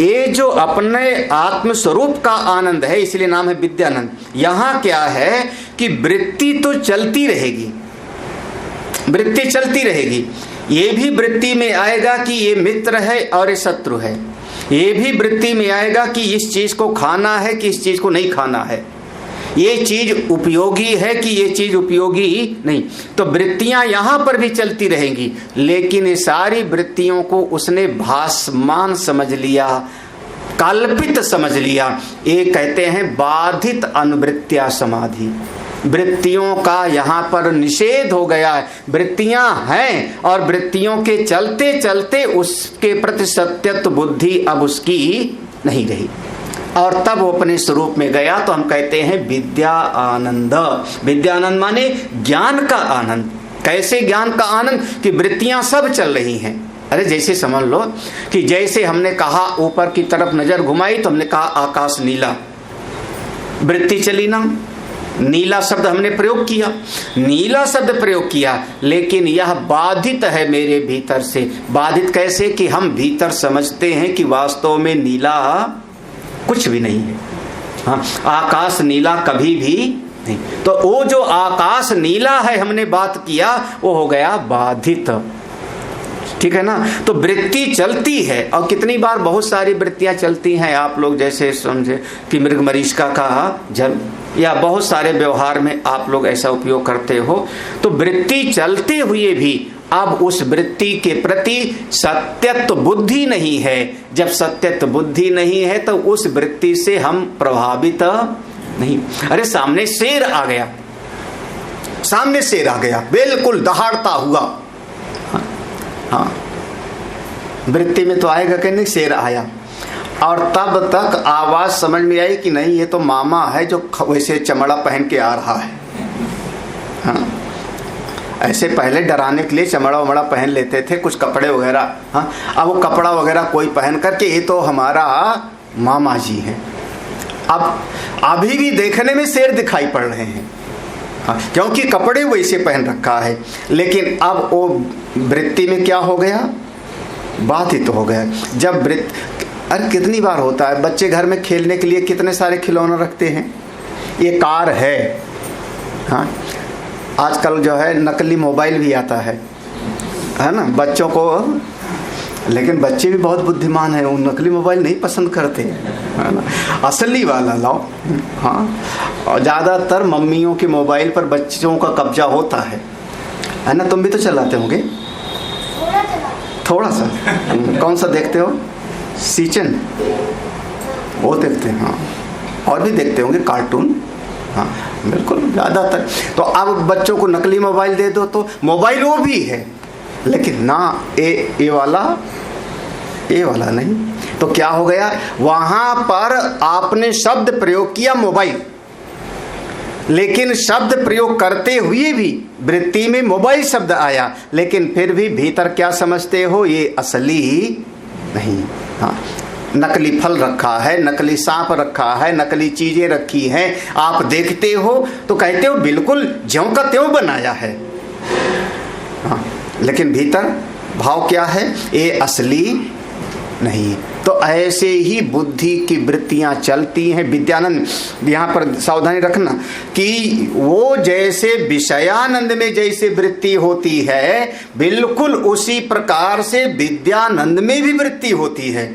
ये जो अपने आत्म स्वरूप का आनंद है, इसलिए नाम है विद्यानंद। यहां क्या है कि वृत्ति तो चलती रहेगी, वृत्ति चलती रहेगी। ये भी वृत्ति में आएगा कि ये मित्र है और ये शत्रु है, ये भी वृत्ति में आएगा कि इस चीज को खाना है कि इस चीज को नहीं खाना है, ये चीज उपयोगी है कि ये चीज उपयोगी नहीं। तो वृत्तियां यहां पर भी चलती रहेंगी, लेकिन ये सारी वृत्तियों को उसने भासमान समझ लिया, कल्पित समझ लिया। ये कहते हैं बाधित अनुवृत्त्या समाधि। वृत्तियों का यहाँ पर निषेध हो गया है। वृत्तियां हैं और वृत्तियों के चलते चलते उसके प्रति सत्यत्व बुद्धि अब उसकी नहीं रही, और तब वो अपने स्वरूप में गया। तो हम कहते हैं विद्या आनंद। विद्यानंद माने ज्ञान का आनंद। कैसे ज्ञान का आनंद? कि वृत्तियां सब चल रही हैं। अरे जैसे समझ लो कि जैसे हमने कहा ऊपर की तरफ नजर घुमाई तो हमने कहा आकाश नीला, वृत्ति चली ना, नीला शब्द हमने प्रयोग किया, नीला शब्द प्रयोग किया, लेकिन यह बाधित है मेरे भीतर से। बाधित कैसे? कि हम भीतर समझते हैं कि वास्तव में नीला कुछ भी नहीं है। हाँ, आकाश नीला कभी भी नहीं। तो वो जो आकाश नीला है हमने बात किया, वो हो गया बाधित। ठीक है ना? तो वृत्ति चलती है, और कितनी बार बहुत सारी वृत्तियां चलती हैं। आप लोग जैसे समझे कि मृग मरीचिका का जल, या बहुत सारे व्यवहार में आप लोग ऐसा उपयोग करते हो। तो वृत्ति चलते हुए भी अब उस वृत्ति के प्रति सत्यत्व बुद्धि नहीं है। जब सत्यत्व बुद्धि नहीं है तो उस वृत्ति से हम प्रभावित नहीं। अरे सामने शेर आ गया, सामने शेर आ गया, बिल्कुल दहाड़ता हुआ। हाँ, वृत्ति में तो आएगा कि नहीं, शेर आया, और तब तक आवाज समझ में आई कि नहीं ये तो मामा है जो वैसे चमड़ा पहन के आ रहा है। हाँ, ऐसे पहले डराने के लिए चमड़ा वमड़ा पहन लेते थे, कुछ कपड़े वगैरह। हाँ, अब वो कपड़ा वगैरह कोई पहन करके ये तो हमारा मामा जी है। अब अभी भी देखने में शेर दिखाई पड़ रहे हैं, हाँ, क्योंकि कपड़े वैसे पहन रखा है। लेकिन अब वो वृत्ति में क्या हो गया? बाधित हो गया। जब वृत्ति, अरे कितनी बार होता है, बच्चे घर में खेलने के लिए कितने सारे खिलौने रखते हैं। ये कार है, हाँ, आजकल जो है नकली मोबाइल भी आता है ना बच्चों को। लेकिन बच्चे भी बहुत बुद्धिमान हैं, वो नकली मोबाइल नहीं पसंद करते, है ना, असली वाला लाओ। हाँ, और ज़्यादातर मम्मियों के मोबाइल पर बच्चों का कब्जा होता है ना। तुम भी तो चलाते होंगे थोड़ा सा। कौन सा देखते हो? सीचन, वो देखते हैं। हाँ, और भी देखते होंगे कार्टून। हाँ बिल्कुल, ज़्यादातर। तो अब बच्चों को नकली मोबाइल दे दो तो मोबाइल वो भी है, लेकिन ना ये वाला नहीं। तो क्या हो गया? वहां पर आपने शब्द प्रयोग किया मोबाइल, लेकिन शब्द प्रयोग करते हुए भी वृत्ति में मोबाइल शब्द आया, लेकिन फिर भी भीतर क्या समझते हो? ये असली नहीं। हाँ, नकली फल रखा है, नकली सांप रखा है, नकली चीजें रखी हैं, आप देखते हो तो कहते हो बिल्कुल ज्यों का त्यों बनाया है। हाँ, लेकिन भीतर भाव क्या है? ये असली नहीं। तो ऐसे ही बुद्धि की वृत्तियां चलती हैं। विद्यानंद, यहाँ पर सावधानी रखना कि वो जैसे विषयानंद में जैसे वृत्ति होती है, बिल्कुल उसी प्रकार से विद्यानंद में भी वृत्ति होती है।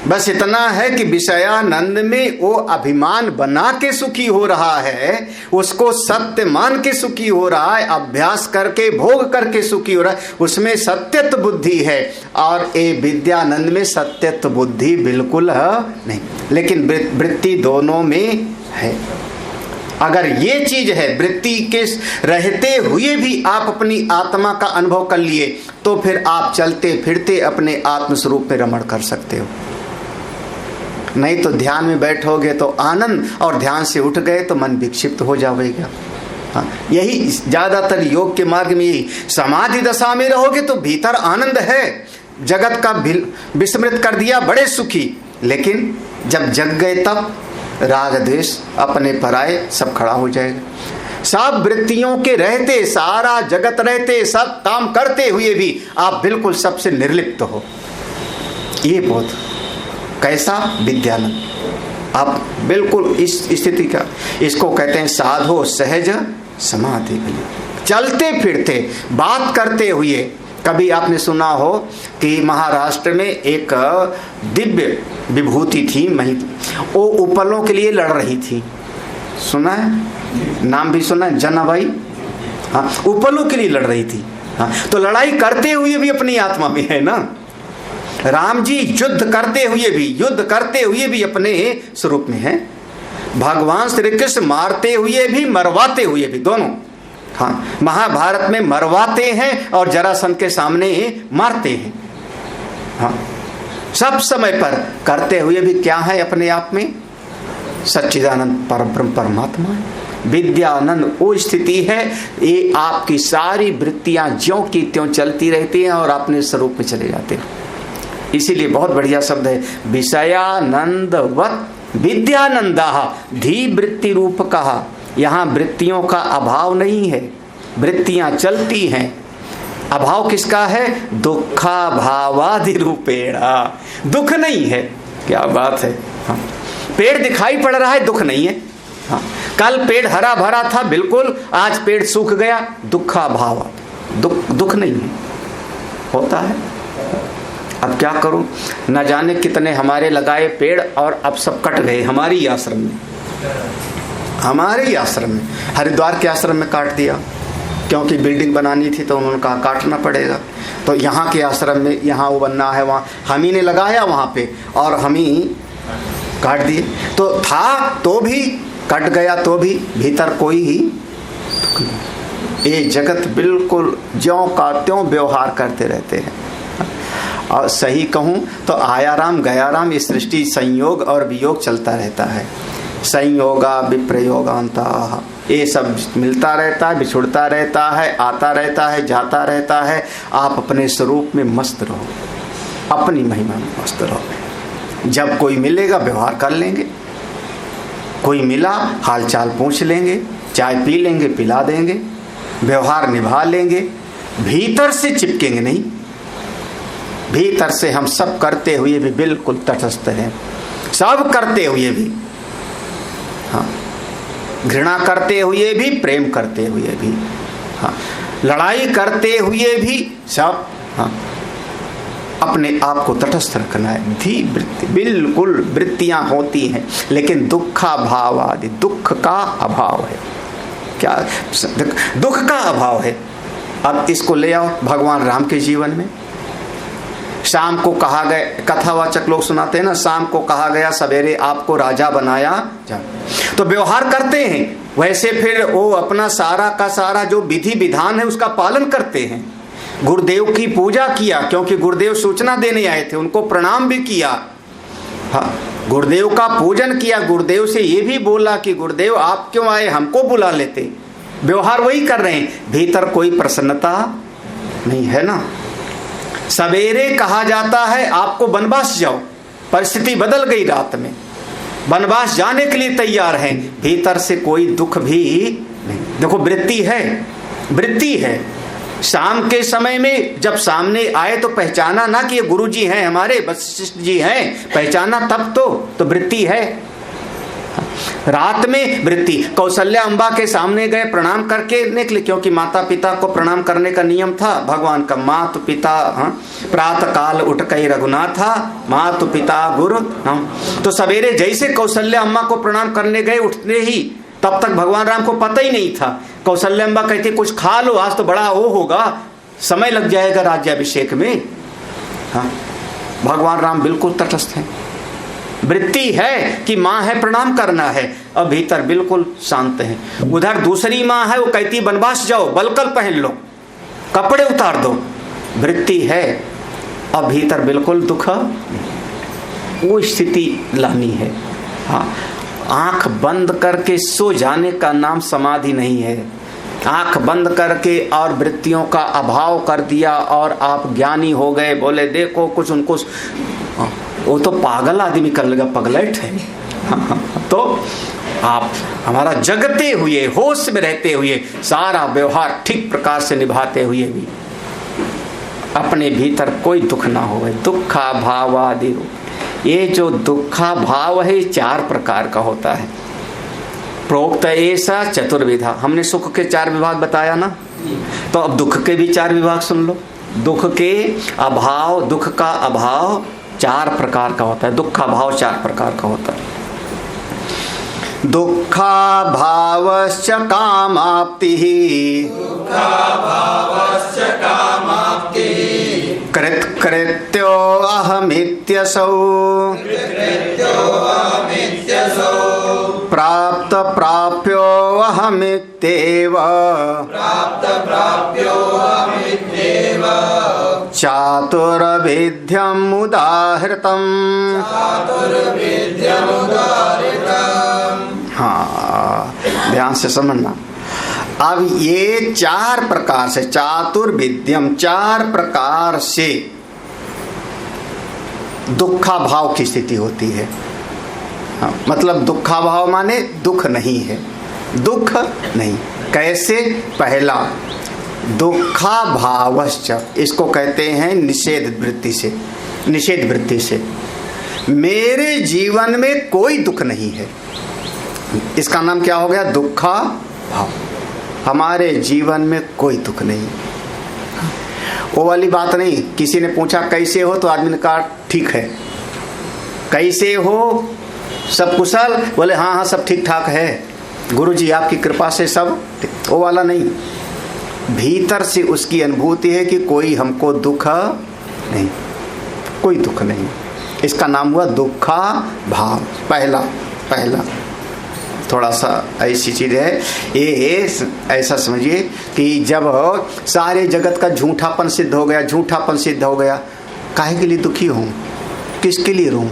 बस इतना है कि विषयानंद में वो अभिमान बना के सुखी हो रहा है, उसको सत्य मान के सुखी हो रहा है, अभ्यास करके भोग करके सुखी हो रहा है, उसमें सत्यत्व बुद्धि है। और ये विद्यानंद में सत्यत्व बुद्धि बिल्कुल नहीं, लेकिन वृत्ति दोनों में है। अगर ये चीज है, वृत्ति के रहते हुए भी आप अपनी आत्मा का अनुभव कर लिए, तो फिर आप चलते फिरते अपने आत्मस्वरूप में रमण कर सकते हो। नहीं तो ध्यान में बैठोगे तो आनंद, और ध्यान से उठ गए तो मन विक्षिप्त हो जाएगा। हाँ, यही ज्यादातर योग के मार्ग में यही, समाधि दशा में रहोगे तो भीतर आनंद है, जगत का विस्मृत कर दिया, बड़े सुखी, लेकिन जब जग गए तब राग द्वेष अपने पराये सब खड़ा हो जाएगा। सब वृत्तियों के रहते, सारा जगत रहते, सब काम करते हुए भी आप बिल्कुल सबसे निर्लिप्त हो। ये बोध कैसा? विद्यानंद। आप बिल्कुल इस स्थिति का, इसको कहते हैं साधो सहज समाधि। चलते फिरते बात करते हुए, कभी आपने सुना हो कि महाराष्ट्र में एक दिव्य विभूति थी, वो उपलों के लिए लड़ रही थी। सुना है? नाम भी सुना है, जनाबाई। हाँ, उपलों के लिए लड़ रही थी। हाँ, तो लड़ाई करते हुए भी अपनी आत्मा में है ना। राम जी युद्ध करते हुए भी अपने स्वरूप में है। भगवान श्री कृष्ण मारते हुए भी मरवाते हुए भी, दोनों। हाँ, महाभारत में मरवाते हैं और जरासंध के सामने मारते हैं। हाँ, सब समय पर करते हुए भी क्या है अपने आप में? सच्चिदानंद परब्रह्म परमात्मा है। विद्यानंद वो स्थिति है, ये आपकी सारी वृत्तियां ज्यों की त्यों चलती रहती हैं और अपने स्वरूप में चले जाते हैं। इसीलिए बहुत बढ़िया शब्द है, विषयानंदवत विद्यानंदा धी वृत्ति रूप कहा। यहाँ वृत्तियों का अभाव नहीं है, वृत्तियां चलती हैं। अभाव किसका है? दुखा भावादि रूपेणा। दुख नहीं है। क्या बात है। हाँ, पेड़ दिखाई पड़ रहा है, दुख नहीं है। हाँ, कल पेड़ हरा भरा था बिल्कुल, आज पेड़ सूख गया, दुखा भाव, दुख नहीं है, होता है। अब क्या करूं, न जाने कितने हमारे लगाए पेड़ और अब सब कट गए हमारी आश्रम में। हरिद्वार के आश्रम में काट दिया, क्योंकि बिल्डिंग बनानी थी तो उन्होंने कहा काटना पड़ेगा। तो यहाँ के आश्रम में, यहाँ वो बनना है, वहाँ हम ही ने लगाया वहाँ पे, और हम ही काट दिए। तो था तो भी कट गया, तो भी भीतर कोई ही दुख नहीं। ये जगत बिल्कुल ज्यों का त्यों व्यवहार करते रहते हैं। और सही कहूँ तो आया राम गया राम, ये सृष्टि संयोग और वियोग चलता रहता है। संयोगा विप्रयोगांता, ये सब मिलता रहता है, बिछुड़ता रहता है, आता रहता है, जाता रहता है। आप अपने स्वरूप में मस्त रहो, अपनी महिमा में मस्त रहो। जब कोई मिलेगा व्यवहार कर लेंगे, कोई मिला हालचाल पूछ लेंगे, चाय पी लेंगे, पिला देंगे, व्यवहार निभा लेंगे। भीतर से चिपकेंगे नहीं, भीतर से हम सब करते हुए भी बिल्कुल तटस्थ हैं, सब करते हुए भी। हाँ, घृणा करते हुए भी, प्रेम करते हुए भी, हाँ, लड़ाई करते हुए भी, सब। हाँ, अपने आप को तटस्थ रखना है। धी वृत्ति, बिल्कुल वृत्तियां होती हैं, लेकिन दुखा भाव आदि, दुख का अभाव है। क्या दुख का अभाव है? अब इसको ले आओ भगवान राम के जीवन में। शाम को कहा गया, कथावाचक लोग सुनाते हैं ना, शाम को कहा गया सवेरे आपको राजा बनाया जा, तो व्यवहार करते हैं वैसे। फिर वो अपना सारा का सारा जो विधि विधान है उसका पालन करते हैं। गुरुदेव की पूजा किया, क्योंकि गुरुदेव सूचना देने आए थे, उनको प्रणाम भी किया। हाँ, गुरुदेव का पूजन किया, गुरुदेव से ये भी बोला कि गुरुदेव आप क्यों आए, हमको बुला लेते। व्यवहार वही कर रहे हैं, भीतर कोई प्रसन्नता नहीं है ना। सवेरे कहा जाता है आपको वनवास जाओ, परिस्थिति बदल गई, रात में वनवास जाने के लिए तैयार हैं, भीतर से कोई दुख भी नहीं। देखो वृत्ति है। शाम के समय में जब सामने आए तो पहचाना ना कि ये गुरु जी हैं, हमारे वशिष्ठ जी हैं, पहचाना तब तो वृत्ति है। रात में वृत्ति। कौशल्या अम्बा के सामने गए, प्रणाम करके निकले, क्योंकि माता पिता को प्रणाम करने का नियम था भगवान का। मातु पिता प्रातः काल उठ कई रघुनाथा, मातु पिता गुरु। तो सवेरे जैसे कौशल्या अम्मा को प्रणाम करने गए, उठते ही, तब तक भगवान राम को पता ही नहीं था। कौशल्या अम्बा कहती कुछ खा लो, आज तो बड़ा वो होगा, समय लग जाएगा राज्याभिषेक में। हाँ, भगवान राम बिल्कुल तटस्थ हैं। वृत्ति है कि माँ है, प्रणाम करना है, और भीतर बिल्कुल शांत है। उधर दूसरी माँ है, वो कहती वनवास जाओ, बलकल पहन लो, कपड़े उतार दो। वृत्ति है और भीतर बिल्कुल दुख, वो स्थिति लानी है। हाँ, आंख बंद करके सो जाने का नाम समाधि नहीं है। आंख बंद करके और वृत्तियों का अभाव कर दिया और आप ज्ञानी हो गए, बोले देखो कुछ उनको, वो तो पागल आदमी कर लेगा, पगलेट है। तो आप हमारा जगते हुए, होश में रहते हुए, सारा व्यवहार ठीक प्रकार से निभाते हुए भी अपने भीतर कोई दुख ना हो। दुखा भावादि, ये जो दुखा भाव है 4 प्रकार का होता है। प्रोक्त ऐसा चतुर्विधा, हमने सुख के 4 विभाग बताया ना, तो अब दुख के भी 4 विभाग सुन लो। दुख के अभाव, दुख का अभाव 4 प्रकार का होता है। दुखा भाव 4 प्रकार का होता है। दुखा भावश्च कामाप्तिः, कृत्कृत्यो अहमित्यसौ, प्राप्त प्राप्यो अहमित्येव, चातुर्विध्यम् उदाहृतम्। हाँ, ध्यान से समझना। अब ये 4 प्रकार से, चातुर्विध्यम, 4 प्रकार से दुखा भाव की स्थिति होती है। हाँ, मतलब दुखा भाव माने दुख नहीं है, दुख नहीं। कैसे? पहला, दुखा भावश्च, इसको कहते हैं निषेध वृत्ति से। निषेध वृत्ति से मेरे जीवन में कोई दुख नहीं है, इसका नाम क्या हो गया? दुखा भाव। हमारे जीवन में कोई दुख नहीं। वो वाली बात नहीं, किसी ने पूछा कैसे हो, तो आदमी ने कहा ठीक है। कैसे हो? सब कुशल? बोले हाँ हाँ सब ठीक ठाक है, गुरुजी आपकी कृपा से सब। वो वाला नहीं, भीतर से उसकी अनुभूति है कि कोई हमको दुख नहीं, कोई दुख नहीं। इसका नाम हुआ दुखा भाव। पहला थोड़ा सा ऐसी चीज है ये, ऐसा समझिए कि जब सारे जगत का झूठापन सिद्ध हो गया, झूठापन सिद्ध हो गया, काहे के लिए दुखी हूं? किसके लिए रहूं?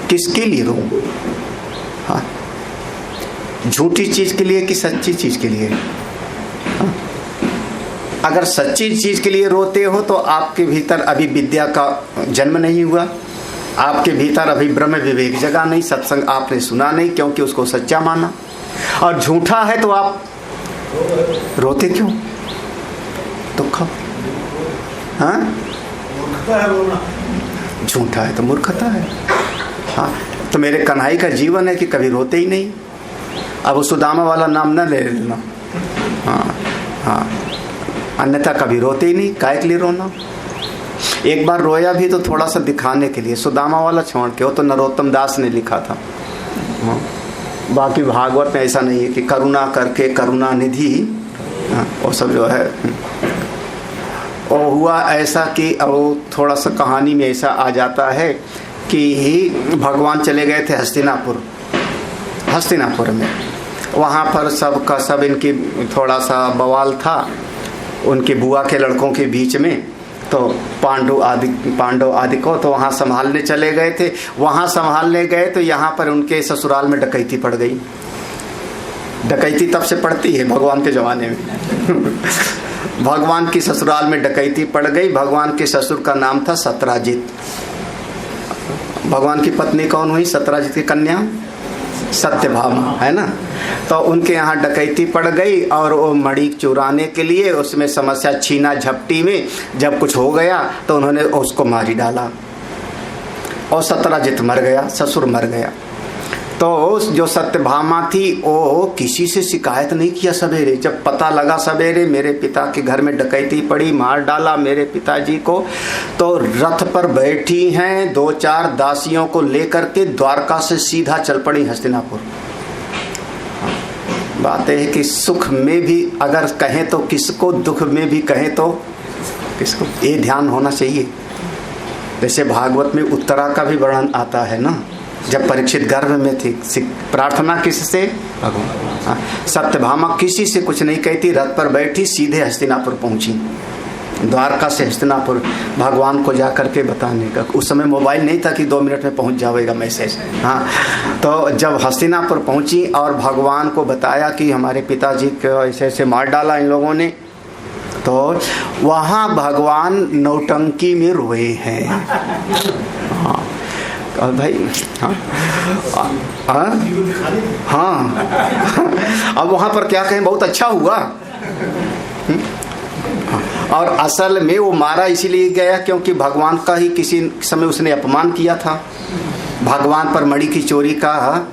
किसके लिए रहूं? हाँ, झूठी चीज के लिए कि सच्ची चीज के लिए? हाँ? अगर सच्ची चीज के लिए रोते हो तो आपके भीतर अभी विद्या का जन्म नहीं हुआ, आपके भीतर अभी ब्रह्म विवेक जगा नहीं, सत्संग आपने सुना नहीं क्योंकि उसको सच्चा माना। और झूठा है तो आप रोते क्यों? दुख। हाँ, झूठा है तो मूर्खता है। हाँ, तो मेरे कन्हई का जीवन है कि कभी रोते ही नहीं। अब उस सुदामा वाला नाम न ले लेना। हाँ हाँ, अन्यथा कभी रोते ही नहीं, काहे के लिए रोना? एक बार रोया भी तो थोड़ा सा दिखाने के लिए, सुदामा वाला छोड़ के, वो तो नरोत्तम दास ने लिखा था। हाँ, बाकी भागवत में ऐसा नहीं है कि करुणा करके करुणा निधि, हाँ, वो सब जो है। और हुआ ऐसा कि वो थोड़ा सा कहानी में ऐसा आ जाता है कि भगवान चले गए थे हस्तिनापुर में। वहाँ पर सब का सब इनकी थोड़ा सा बवाल था उनके बुआ के लड़कों के बीच में। तो पांडव आदि को तो वहाँ संभालने चले गए थे। वहाँ संभालने गए तो यहाँ पर उनके ससुराल में डकैती पड़ गई। डकैती तब से पड़ती है भगवान के जमाने में। भगवान की ससुराल में डकैती पड़ गई। भगवान के ससुर का नाम था सत्राजित। भगवान की पत्नी कौन हुई? सत्राजित की कन्या सत्यभामा, है ना। तो उनके यहाँ डकैती पड़ गई और वो मणि चुराने के लिए उसमें समस्या छीना झपटी में जब कुछ हो गया तो उन्होंने उसको मारी डाला और सत्राजित मर गया, ससुर मर गया। तो जो सत्यभामा थी वो किसी से शिकायत नहीं किया। सवेरे जब पता लगा सवेरे मेरे पिता के घर में डकैती पड़ी, मार डाला मेरे पिताजी को, तो रथ पर बैठी हैं 2-4 दासियों को लेकर के द्वारका से सीधा चल पड़ी हस्तिनापुर। बात है कि सुख में भी अगर कहें तो किसको, दुख में भी कहें तो किसको, ये ध्यान होना चाहिए। जैसे भागवत में उत्तरा का भी वर्णन आता है ना, जब परीक्षित गर्भ में थी, प्रार्थना किससे? भगवान। सत्यभामा किसी से कुछ नहीं कहती, रथ पर बैठी सीधे हस्तिनापुर पहुंची, द्वारका से हस्तिनापुर, भगवान को जाकर के बताने का। उस समय मोबाइल नहीं था कि 2 मिनट में पहुंच जाएगा मैसेज। हाँ, तो जब हस्तिनापुर पहुंची और भगवान को बताया कि हमारे पिताजी को ऐसे ऐसे मार डाला इन लोगों ने, तो वहाँ भगवान नौटंकी में रोए हैं। हाँ, और भाई हाँ अब वहाँ पर क्या कहें, बहुत अच्छा हुआ। और असल में वो मारा इसीलिए गया क्योंकि भगवान का ही किसी समय उसने अपमान किया था, भगवान पर मणि की चोरी का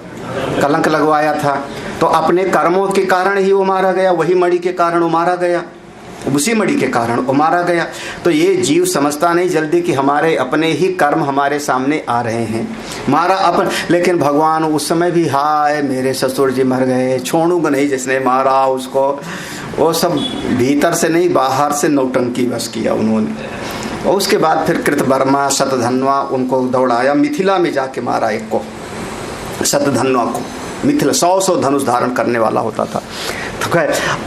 कलंक लगवाया था, तो अपने कर्मों के कारण ही वो मारा गया, वही मणि के कारण वो मारा गया, उसी मणि के कारण वो मारा गया। तो ये जीव समझता नहीं जल्दी कि हमारे अपने ही कर्म हमारे सामने आ रहे हैं, मारा अपन। लेकिन भगवान उस समय भी, हाय मेरे ससुर जी मर गए, छोड़ूंगा नहीं जिसने मारा उसको, वो सब भीतर से नहीं बाहर से नौटंकी बस किया उन्होंने। और उसके बाद फिर कृतवर्मा शतधन्वा उनको दौड़ाया, मिथिला में जाके मारा एक को, शतधन्वा को। मिथिला 100 धनुष धारण करने वाला होता था। तो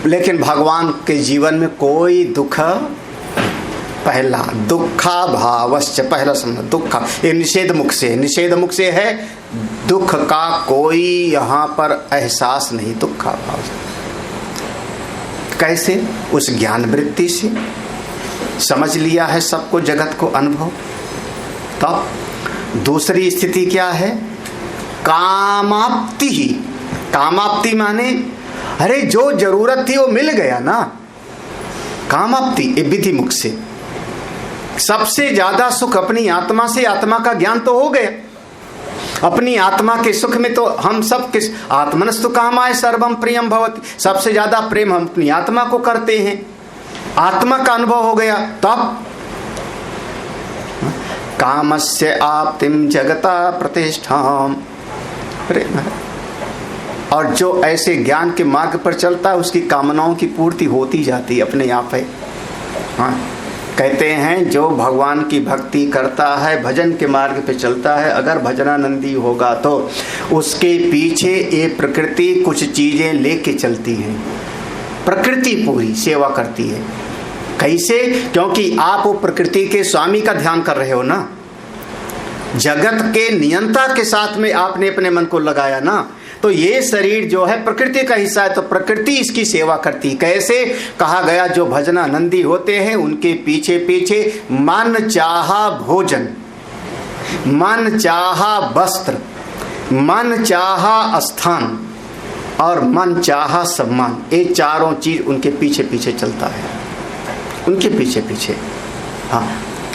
लेकिन भगवान के जीवन में कोई दुख, पहला दुखा भावश्च, पहला समझ दुख, ये निषेध मुख से, निषेध मुख से है, दुख का कोई यहाँ पर एहसास नहीं, दुखा भाव। कैसे? उस ज्ञान वृत्ति से समझ लिया है सबको, जगत को अनुभव। तब दूसरी स्थिति क्या है? कामाप्ति ही। कामाप्ति माने अरे जो जरूरत थी वो मिल गया ना, कामाप्ति। ये विधि मुख से सबसे ज्यादा सुख अपनी आत्मा से, आत्मा का ज्ञान तो हो गया। अपनी आत्मा के सुख में तो हम सब किस आत्मनस्तु कामाय सर्वम प्रियम भवति, सबसे ज्यादा प्रेम हम अपनी आत्मा को करते हैं, आत्मा का अनुभव हो गया। तब कामस्य आप्तिम जगता प्रतिष्ठाम। और जो ऐसे ज्ञान के मार्ग पर चलता है उसकी कामनाओं की पूर्ति होती जाती है अपने आप है। हाँ, कहते हैं जो भगवान की भक्ति करता है, भजन के मार्ग पे चलता है, अगर भजनानंदी होगा तो उसके पीछे ये प्रकृति कुछ चीजें लेके चलती हैं, प्रकृति पूरी सेवा करती है। कैसे? क्योंकि आप वो प्रकृति के स्वामी का ध्यान कर रहे हो ना, जगत के नियंता के साथ में आपने अपने मन को लगाया ना, तो ये शरीर जो है प्रकृति का हिस्सा है, तो प्रकृति इसकी सेवा करती। कैसे? कहा गया जो भजनानंदी होते हैं उनके पीछे पीछे मन चाहा भोजन, मन चाहा वस्त्र, मन चाहा स्थान और मन चाहा सम्मान, ये चारों चीज उनके पीछे पीछे चलता है, उनके पीछे पीछे। हाँ,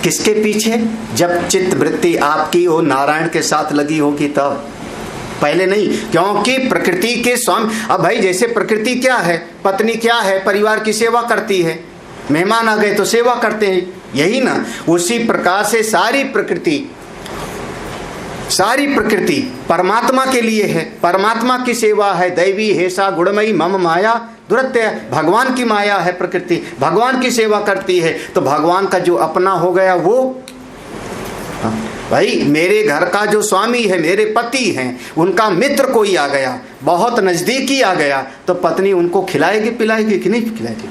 किसके पीछे? जब चित्त वृत्ति आपकी वो नारायण के साथ लगी होगी तब, पहले नहीं। क्योंकि प्रकृति के स्वामी, अब भाई जैसे प्रकृति क्या है, पत्नी क्या है, परिवार की सेवा करती है, मेहमान आ गए तो सेवा करते हैं, यही ना। उसी प्रकार से सारी प्रकृति परमात्मा के लिए है, परमात्मा की सेवा है। दैवी हेसा गुणमयी मम माया दुरत्य, भगवान की माया है प्रकृति, भगवान की सेवा करती है। तो भगवान का जो अपना हो गया वो, भाई मेरे घर का जो स्वामी है, मेरे पति हैं, उनका मित्र कोई आ गया, बहुत नजदीकी आ गया, तो पत्नी उनको खिलाएगी पिलाएगी कि नहीं खिलाएगी?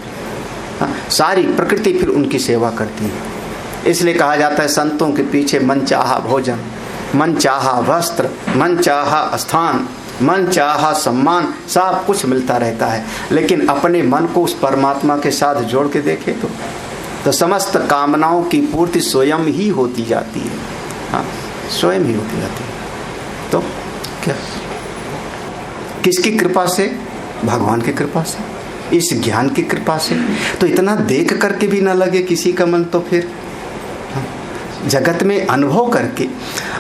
सारी प्रकृति फिर उनकी सेवा करती है। इसलिए कहा जाता है संतों के पीछे मन चाहा भोजन, मन चाहा वस्त्र, मन चाहा स्थान, मन चाहा सम्मान, सब कुछ मिलता रहता है। लेकिन अपने मन को उस परमात्मा के साथ जोड़ के देखे तो समस्त कामनाओं की पूर्ति स्वयं ही होती जाती है। हाँ, स्वयं ही होती जाती है। तो क्या, किसकी कृपा से? भगवान की कृपा से, इस ज्ञान की कृपा से। तो इतना देख करके भी ना लगे किसी का मन, तो फिर जगत में अनुभव करके।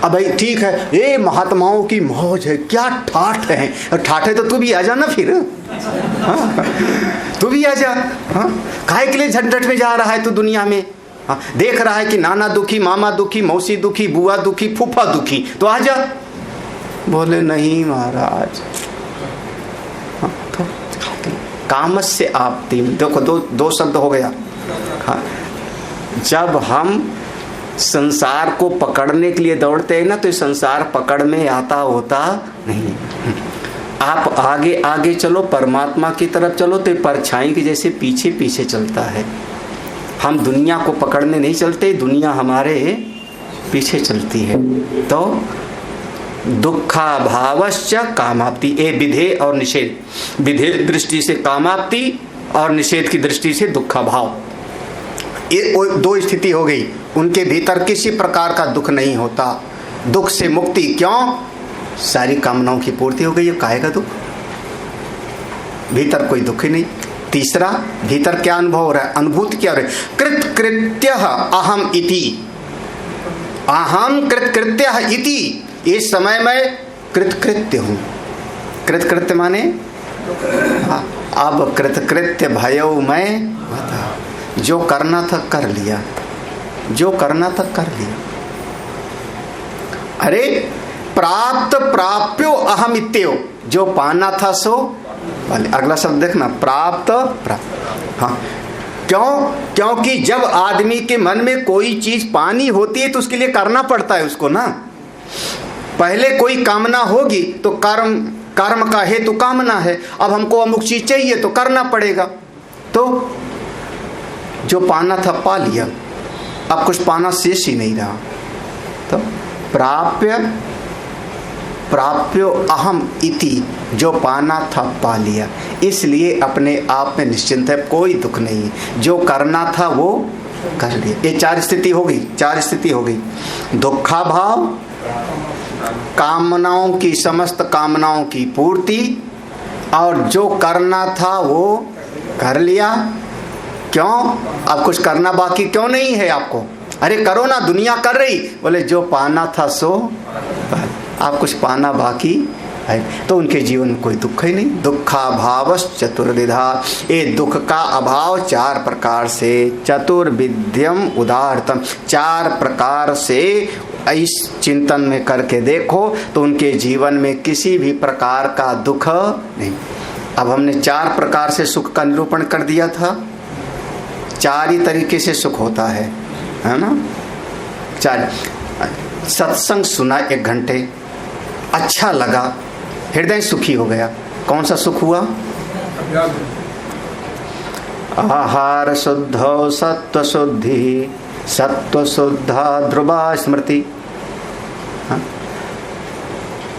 अब भाई ठीक है, ये महात्माओं की मौज है, क्या ठाठ है, और ठाठ है तो तू भी आ जा ना फिर। हाँ, तू भी आ जा। हाँ, काहे के लिए झंझट में जा रहा है तू दुनिया में? हाँ, देख रहा है कि नाना दुखी, मामा दुखी, मौसी दुखी, बुआ दुखी, फूफा दुखी, तो आ जा। बोले नहीं महाराज। हाँ, तो कामस्य आपति, देखो दो शब्द हो गया। हाँ, जब हम संसार को पकड़ने के लिए दौड़ते हैं ना, तो संसार पकड़ में आता होता नहीं। आप आगे आगे चलो, परमात्मा की तरफ चलो, तो परछाई के जैसे पीछे पीछे चलता है। हम दुनिया को पकड़ने नहीं चलते, दुनिया हमारे पीछे चलती है। तो दुखाभावश्च कामाप्ति, ए विधेय और निषेध। विधेय दृष्टि से कामाप्ति और निषेध की दृष्टि से दुखाभाव, ये दो स्थिति हो गई। उनके भीतर किसी प्रकार का दुख नहीं होता। दुख से मुक्ति, क्यों? सारी कामनाओं की पूर्ति हो गई, काहे का दुख? भीतर कोई दुख ही नहीं। तीसरा, भीतर क्या अनुभव हो रहा है? अनुभूति क्या हो रही है? कृतकृत्य अहम इति, अहम कृतकृत्य इति, इस समय मैं कृतकृत्य हूं। कृतकृत्य माने अब कृतकृत्य भयो मैं, जो करना था कर लिया, जो करना था कर लिया। अरे प्राप्त प्राप्यो अहम इत्यो, जो पाना था सो वाले। अगला शब्द देखना, प्राप्त प्राप्त। हाँ, क्यों? क्योंकि जब आदमी के मन में कोई चीज पानी होती है तो उसके लिए करना पड़ता है उसको ना। पहले कोई कामना होगी तो कर्म का हेतु कामना है। अब हमको अमुक चीज चाहिए तो करना पड़ेगा। तो जो पाना था पा लिया, अब कुछ पाना शेष ही नहीं रहा। तो प्राप्यो अहम इति, जो पाना था पा लिया, इसलिए अपने आप में निश्चिंत है, कोई दुख नहीं। जो करना था वो कर लिया। ये चार स्थिति हो गई, चार स्थिति हो गई। दुखाभाव, कामनाओं की, समस्त कामनाओं की पूर्ति, और जो करना था वो कर लिया। क्यों? अब कुछ करना बाकी क्यों नहीं है आपको? अरे करो ना, दुनिया कर रही। बोले जो पाना था सो, आप कुछ पाना बाकी है, तो उनके जीवन में कोई दुख ही नहीं। दुखाभावश्च चतुर्विधा, ये दुख का अभाव चार प्रकार से, चतुर्विध्यम उदाहरतम, चार प्रकार से इस चिंतन में करके देखो तो उनके जीवन में किसी भी प्रकार का दुख नहीं। अब हमने चार प्रकार से सुख का निरूपण कर दिया था। चार ही तरीके से सुख होता है ना? चार। सत्संग सुना 1 घंटे, अच्छा लगा, हृदय सुखी हो गया। कौन सा सुख हुआ? आहार शुद्ध, सत्व शुद्धि, सत्व शुद्धा ध्रुवा स्मृति।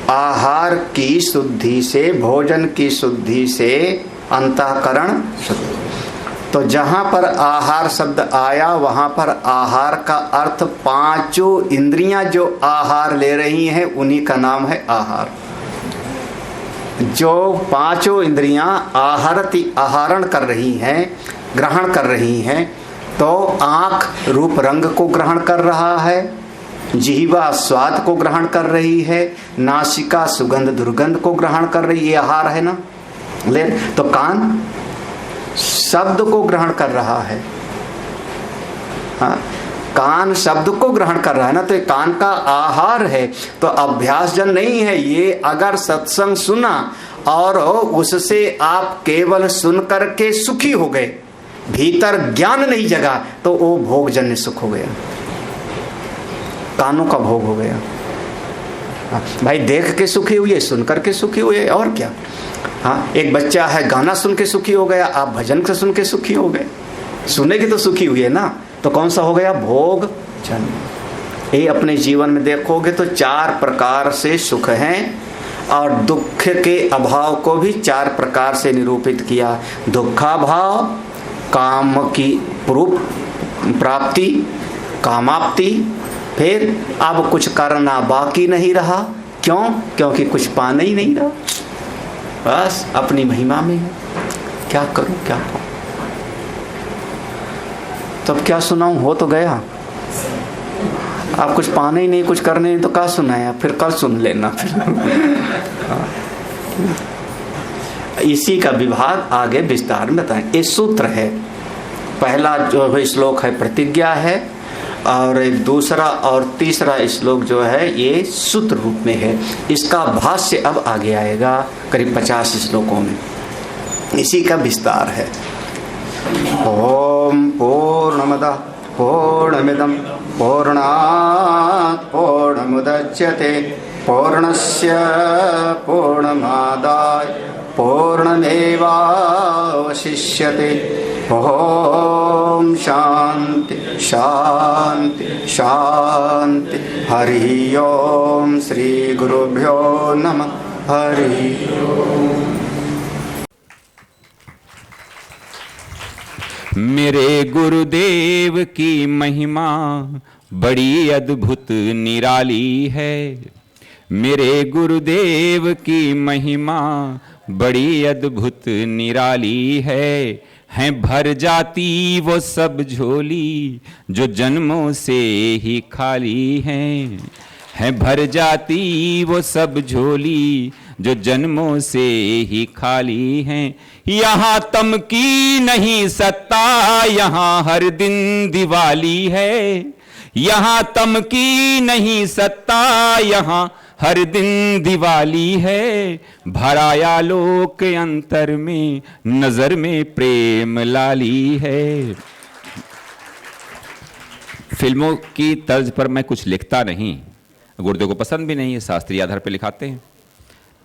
आहार की शुद्धि से, भोजन की शुद्धि से अंतःकरण शुद्ध। तो जहां पर आहार शब्द आया वहां पर आहार का अर्थ पांचों इंद्रियां जो आहार ले रही हैं उन्हीं का नाम है आहार। जो पांचों इंद्रियां आहारण कर रही हैं, ग्रहण कर रही हैं, तो आंख रूप रंग को ग्रहण कर रहा है, जिह्वा स्वाद को ग्रहण कर रही है, नासिका सुगंध दुर्गंध को ग्रहण कर रही है, ये आहार है ना। ले तो कान शब्द को ग्रहण कर रहा है। हाँ, कान शब्द को ग्रहण कर रहा है ना, तो ये कान का आहार है। तो अभ्यास जन नहीं है ये। अगर सत्संग सुना और उससे आप केवल सुन करके सुखी हो गए, भीतर ज्ञान नहीं जगा, तो वो भोगजन्य सुख हो गया, कानों का भोग हो गया। भाई देख के सुखी हुए, सुन करके सुखी हुए, और क्या। हाँ, एक बच्चा है गाना सुन के सुखी हो गया, आप भजन से सुन के सुखी हो गए, सुनेगी तो सुखी हुई है ना। तो कौन सा हो गया? भोग जन। ये अपने जीवन में देखोगे तो चार प्रकार से सुख हैं, और दुख के अभाव को भी चार प्रकार से निरूपित किया। दुखाभाव, काम की प्राप्ति, कामाप्ति, फिर अब कुछ करना बाकी नहीं रहा। क्यों? क्योंकि कुछ पाना ही नहीं रहा, बस अपनी महिमा में क्या करूं क्या पाऊं। तब क्या सुनाऊं, हो तो गया। आप कुछ पाने ही नहीं, कुछ करने नहीं तो क्या सुनाया, फिर कल सुन लेना फिर। इसी का विभाग आगे विस्तार में बताएं। ये सूत्र है, पहला जो श्लोक है प्रतिज्ञा है, और एक दूसरा और तीसरा श्लोक जो है ये सूत्र रूप में है। इसका भाष्य अब आगे आएगा करीब 50 श्लोकों में, इसी का विस्तार है। ओम पूर्णमदः पूर्णमिदं पूर्णात् पूर्णमुदच्यते पूर्णस्य पूर्णमादाय पूर्णमेवावशिष्यते। ओम शांति शांति शांति। हरि ओम श्री गुरुभ्यो नमः। हरि ओम। मेरे गुरुदेव की महिमा बड़ी अद्भुत निराली है। मेरे गुरुदेव की महिमा बड़ी अद्भुत निराली है भर जाती वो सब झोली जो जन्मों से ही खाली है भर जाती वो सब झोली जो जन्मों से ही खाली हैं। यहाँ तम की नहीं सत्ता, यहाँ हर दिन दिवाली है। यहाँ तम की नहीं सत्ता, यहाँ हर दिन दिवाली है। भराया लोक अंतर में, नजर में प्रेम लाली है। फिल्मों की तर्ज पर मैं कुछ लिखता नहीं, गुरुदेव को पसंद भी नहीं है, शास्त्रीय आधार पर लिखाते हैं,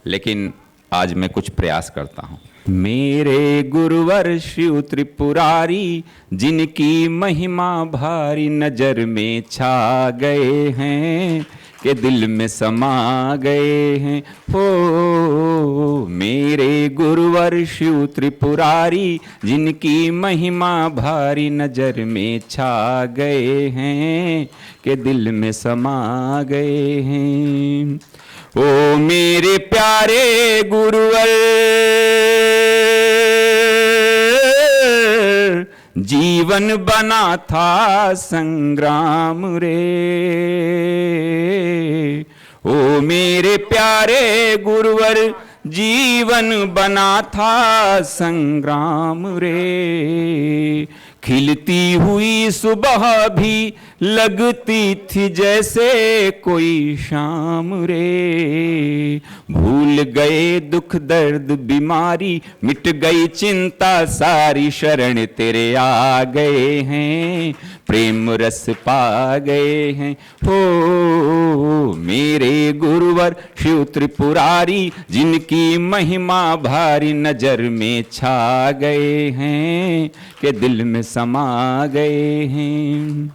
लेकिन आज मैं कुछ प्रयास करता हूं। मेरे गुरुवर शिव त्रिपुरारी, जिनकी महिमा भारी नजर में छा गए हैं के दिल में समा गए हैं। हो मेरे गुरुवर शिव त्रिपुरारी, जिनकी महिमा भारी नजर में छा गए हैं के दिल में समा गए हैं। ओ मेरे प्यारे गुरुवर, जीवन बना था संग्राम रे। ओ मेरे प्यारे गुरुवर, जीवन बना था संग्राम रे। खिलती हुई सुबह भी लगती थी जैसे कोई शाम रे। भूल गए दुख दर्द बीमारी, मिट गई चिंता सारी, शरण तेरे आ गए हैं, प्रेम रस पा गए हैं। हो मेरे गुरुवर शिव त्रिपुरारी, जिनकी महिमा भारी नजर में छा गए हैं के दिल में समा गए हैं।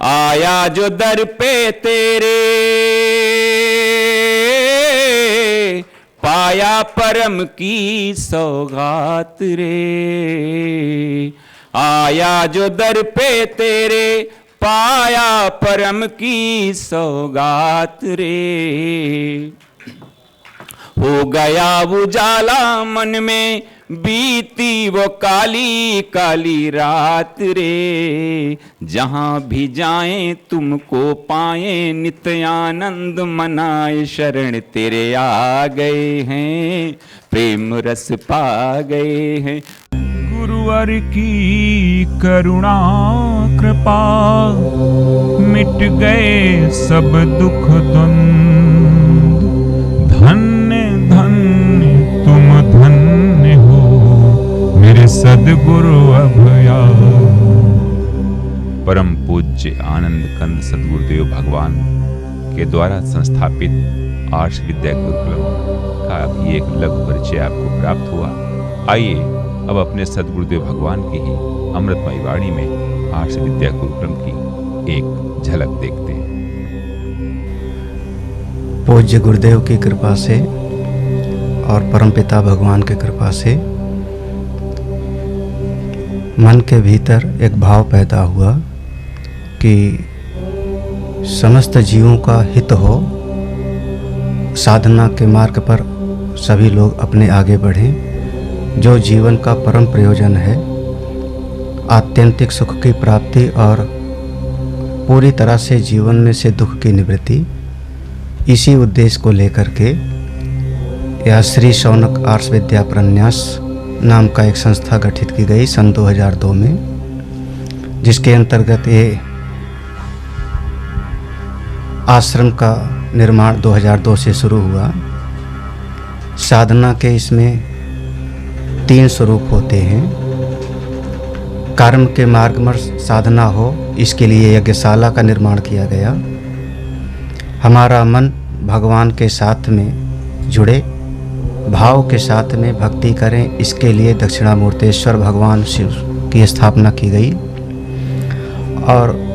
आया जो दर पे तेरे, पाया परम की सौगात रे। आया जो दर पे तेरे, पाया परम की सौगात रे। हो गया उजाला मन में, बीती वो काली काली रात रे। जहां भी जाएं तुमको पाएं, नित्यानंद मनाए, शरण तेरे आ गए हैं, प्रेम रस पा गए हैं। गुरुवर की करुणा कृपा, मिट गए सब दुख द्वंद। धन्य धन्य तुम धन्य हो मेरे सद्गुरु अभया। परम पूज्य आनंद कंद सद्गुरुदेव भगवान के द्वारा संस्थापित आर्ष विद्या गुरुकुलम का अभी एक लघु परिचय आपको प्राप्त हुआ। आइए अब अपने सद्गुरुदेव भगवान की ही अमृतमयी वाणी में आर्ष विद्या गुरुकुलम की एक झलक देखते हैं। पूज्य गुरुदेव की कृपा से और परमपिता भगवान की कृपा से मन के भीतर एक भाव पैदा हुआ कि समस्त जीवों का हित हो, साधना के मार्ग पर सभी लोग अपने आगे बढ़ें। जो जीवन का परम प्रयोजन है, आत्यंतिक सुख की प्राप्ति और पूरी तरह से जीवन में से दुख की निवृत्ति, इसी उद्देश्य को लेकर के यह श्री शौनक आर्ष विद्या प्रन्यास नाम का एक संस्था गठित की गई सन 2002 में, जिसके अंतर्गत ये आश्रम का निर्माण 2002 से शुरू हुआ। साधना के इसमें 3 स्वरूप होते हैं। कर्म के मार्ग में साधना हो, इसके लिए यज्ञशाला का निर्माण किया गया। हमारा मन भगवान के साथ में जुड़े, भाव के साथ में भक्ति करें, इसके लिए दक्षिणामूर्तेश्वर भगवान शिव की स्थापना की गई। और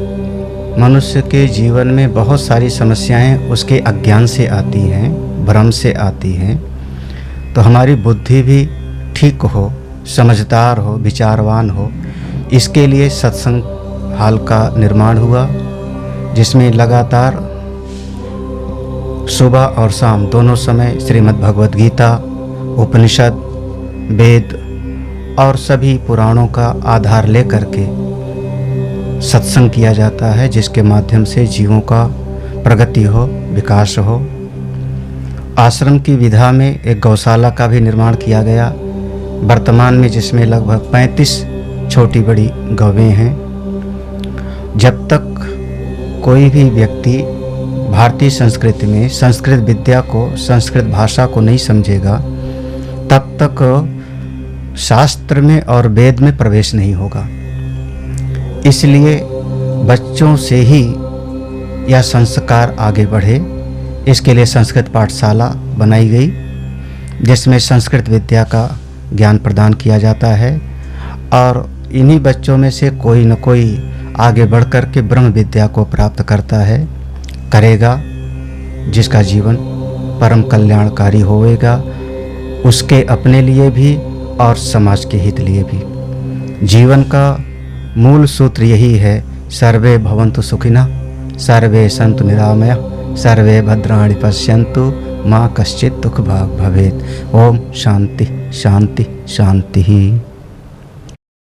मनुष्य के जीवन में बहुत सारी समस्याएं उसके अज्ञान से आती हैं, भ्रम से आती हैं। तो हमारी बुद्धि भी ठीक हो, समझदार हो, विचारवान हो, इसके लिए सत्संग हाल का निर्माण हुआ, जिसमें लगातार सुबह और शाम दोनों समय श्रीमद् भगवद गीता, उपनिषद, वेद और सभी पुराणों का आधार लेकर के सत्संग किया जाता है, जिसके माध्यम से जीवों का प्रगति हो, विकास हो। आश्रम की विधा में एक गौशाला का भी निर्माण किया गया वर्तमान में, जिसमें लगभग 35 छोटी बड़ी गौवें हैं। जब तक कोई भी व्यक्ति भारतीय संस्कृति में संस्कृत विद्या को, संस्कृत भाषा को नहीं समझेगा, तब तक शास्त्र में और वेद में प्रवेश नहीं होगा। इसलिए बच्चों से ही यह संस्कार आगे बढ़े, इसके लिए संस्कृत पाठशाला बनाई गई, जिसमें संस्कृत विद्या का ज्ञान प्रदान किया जाता है। और इन्हीं बच्चों में से कोई न कोई आगे बढ़कर के ब्रह्म विद्या को प्राप्त करता है, करेगा, जिसका जीवन परम कल्याणकारी होएगा, उसके अपने लिए भी और समाज के हित लिए भी। जीवन का मूल सूत्र यही है, सर्वे भवन्तु सुखिनः, सर्वे सन्तु निरामया, सर्वे भद्राणि पश्यन्तु, माँ कश्चित् दुःख भाग् भवेत्। ओम शांति शांति शांति।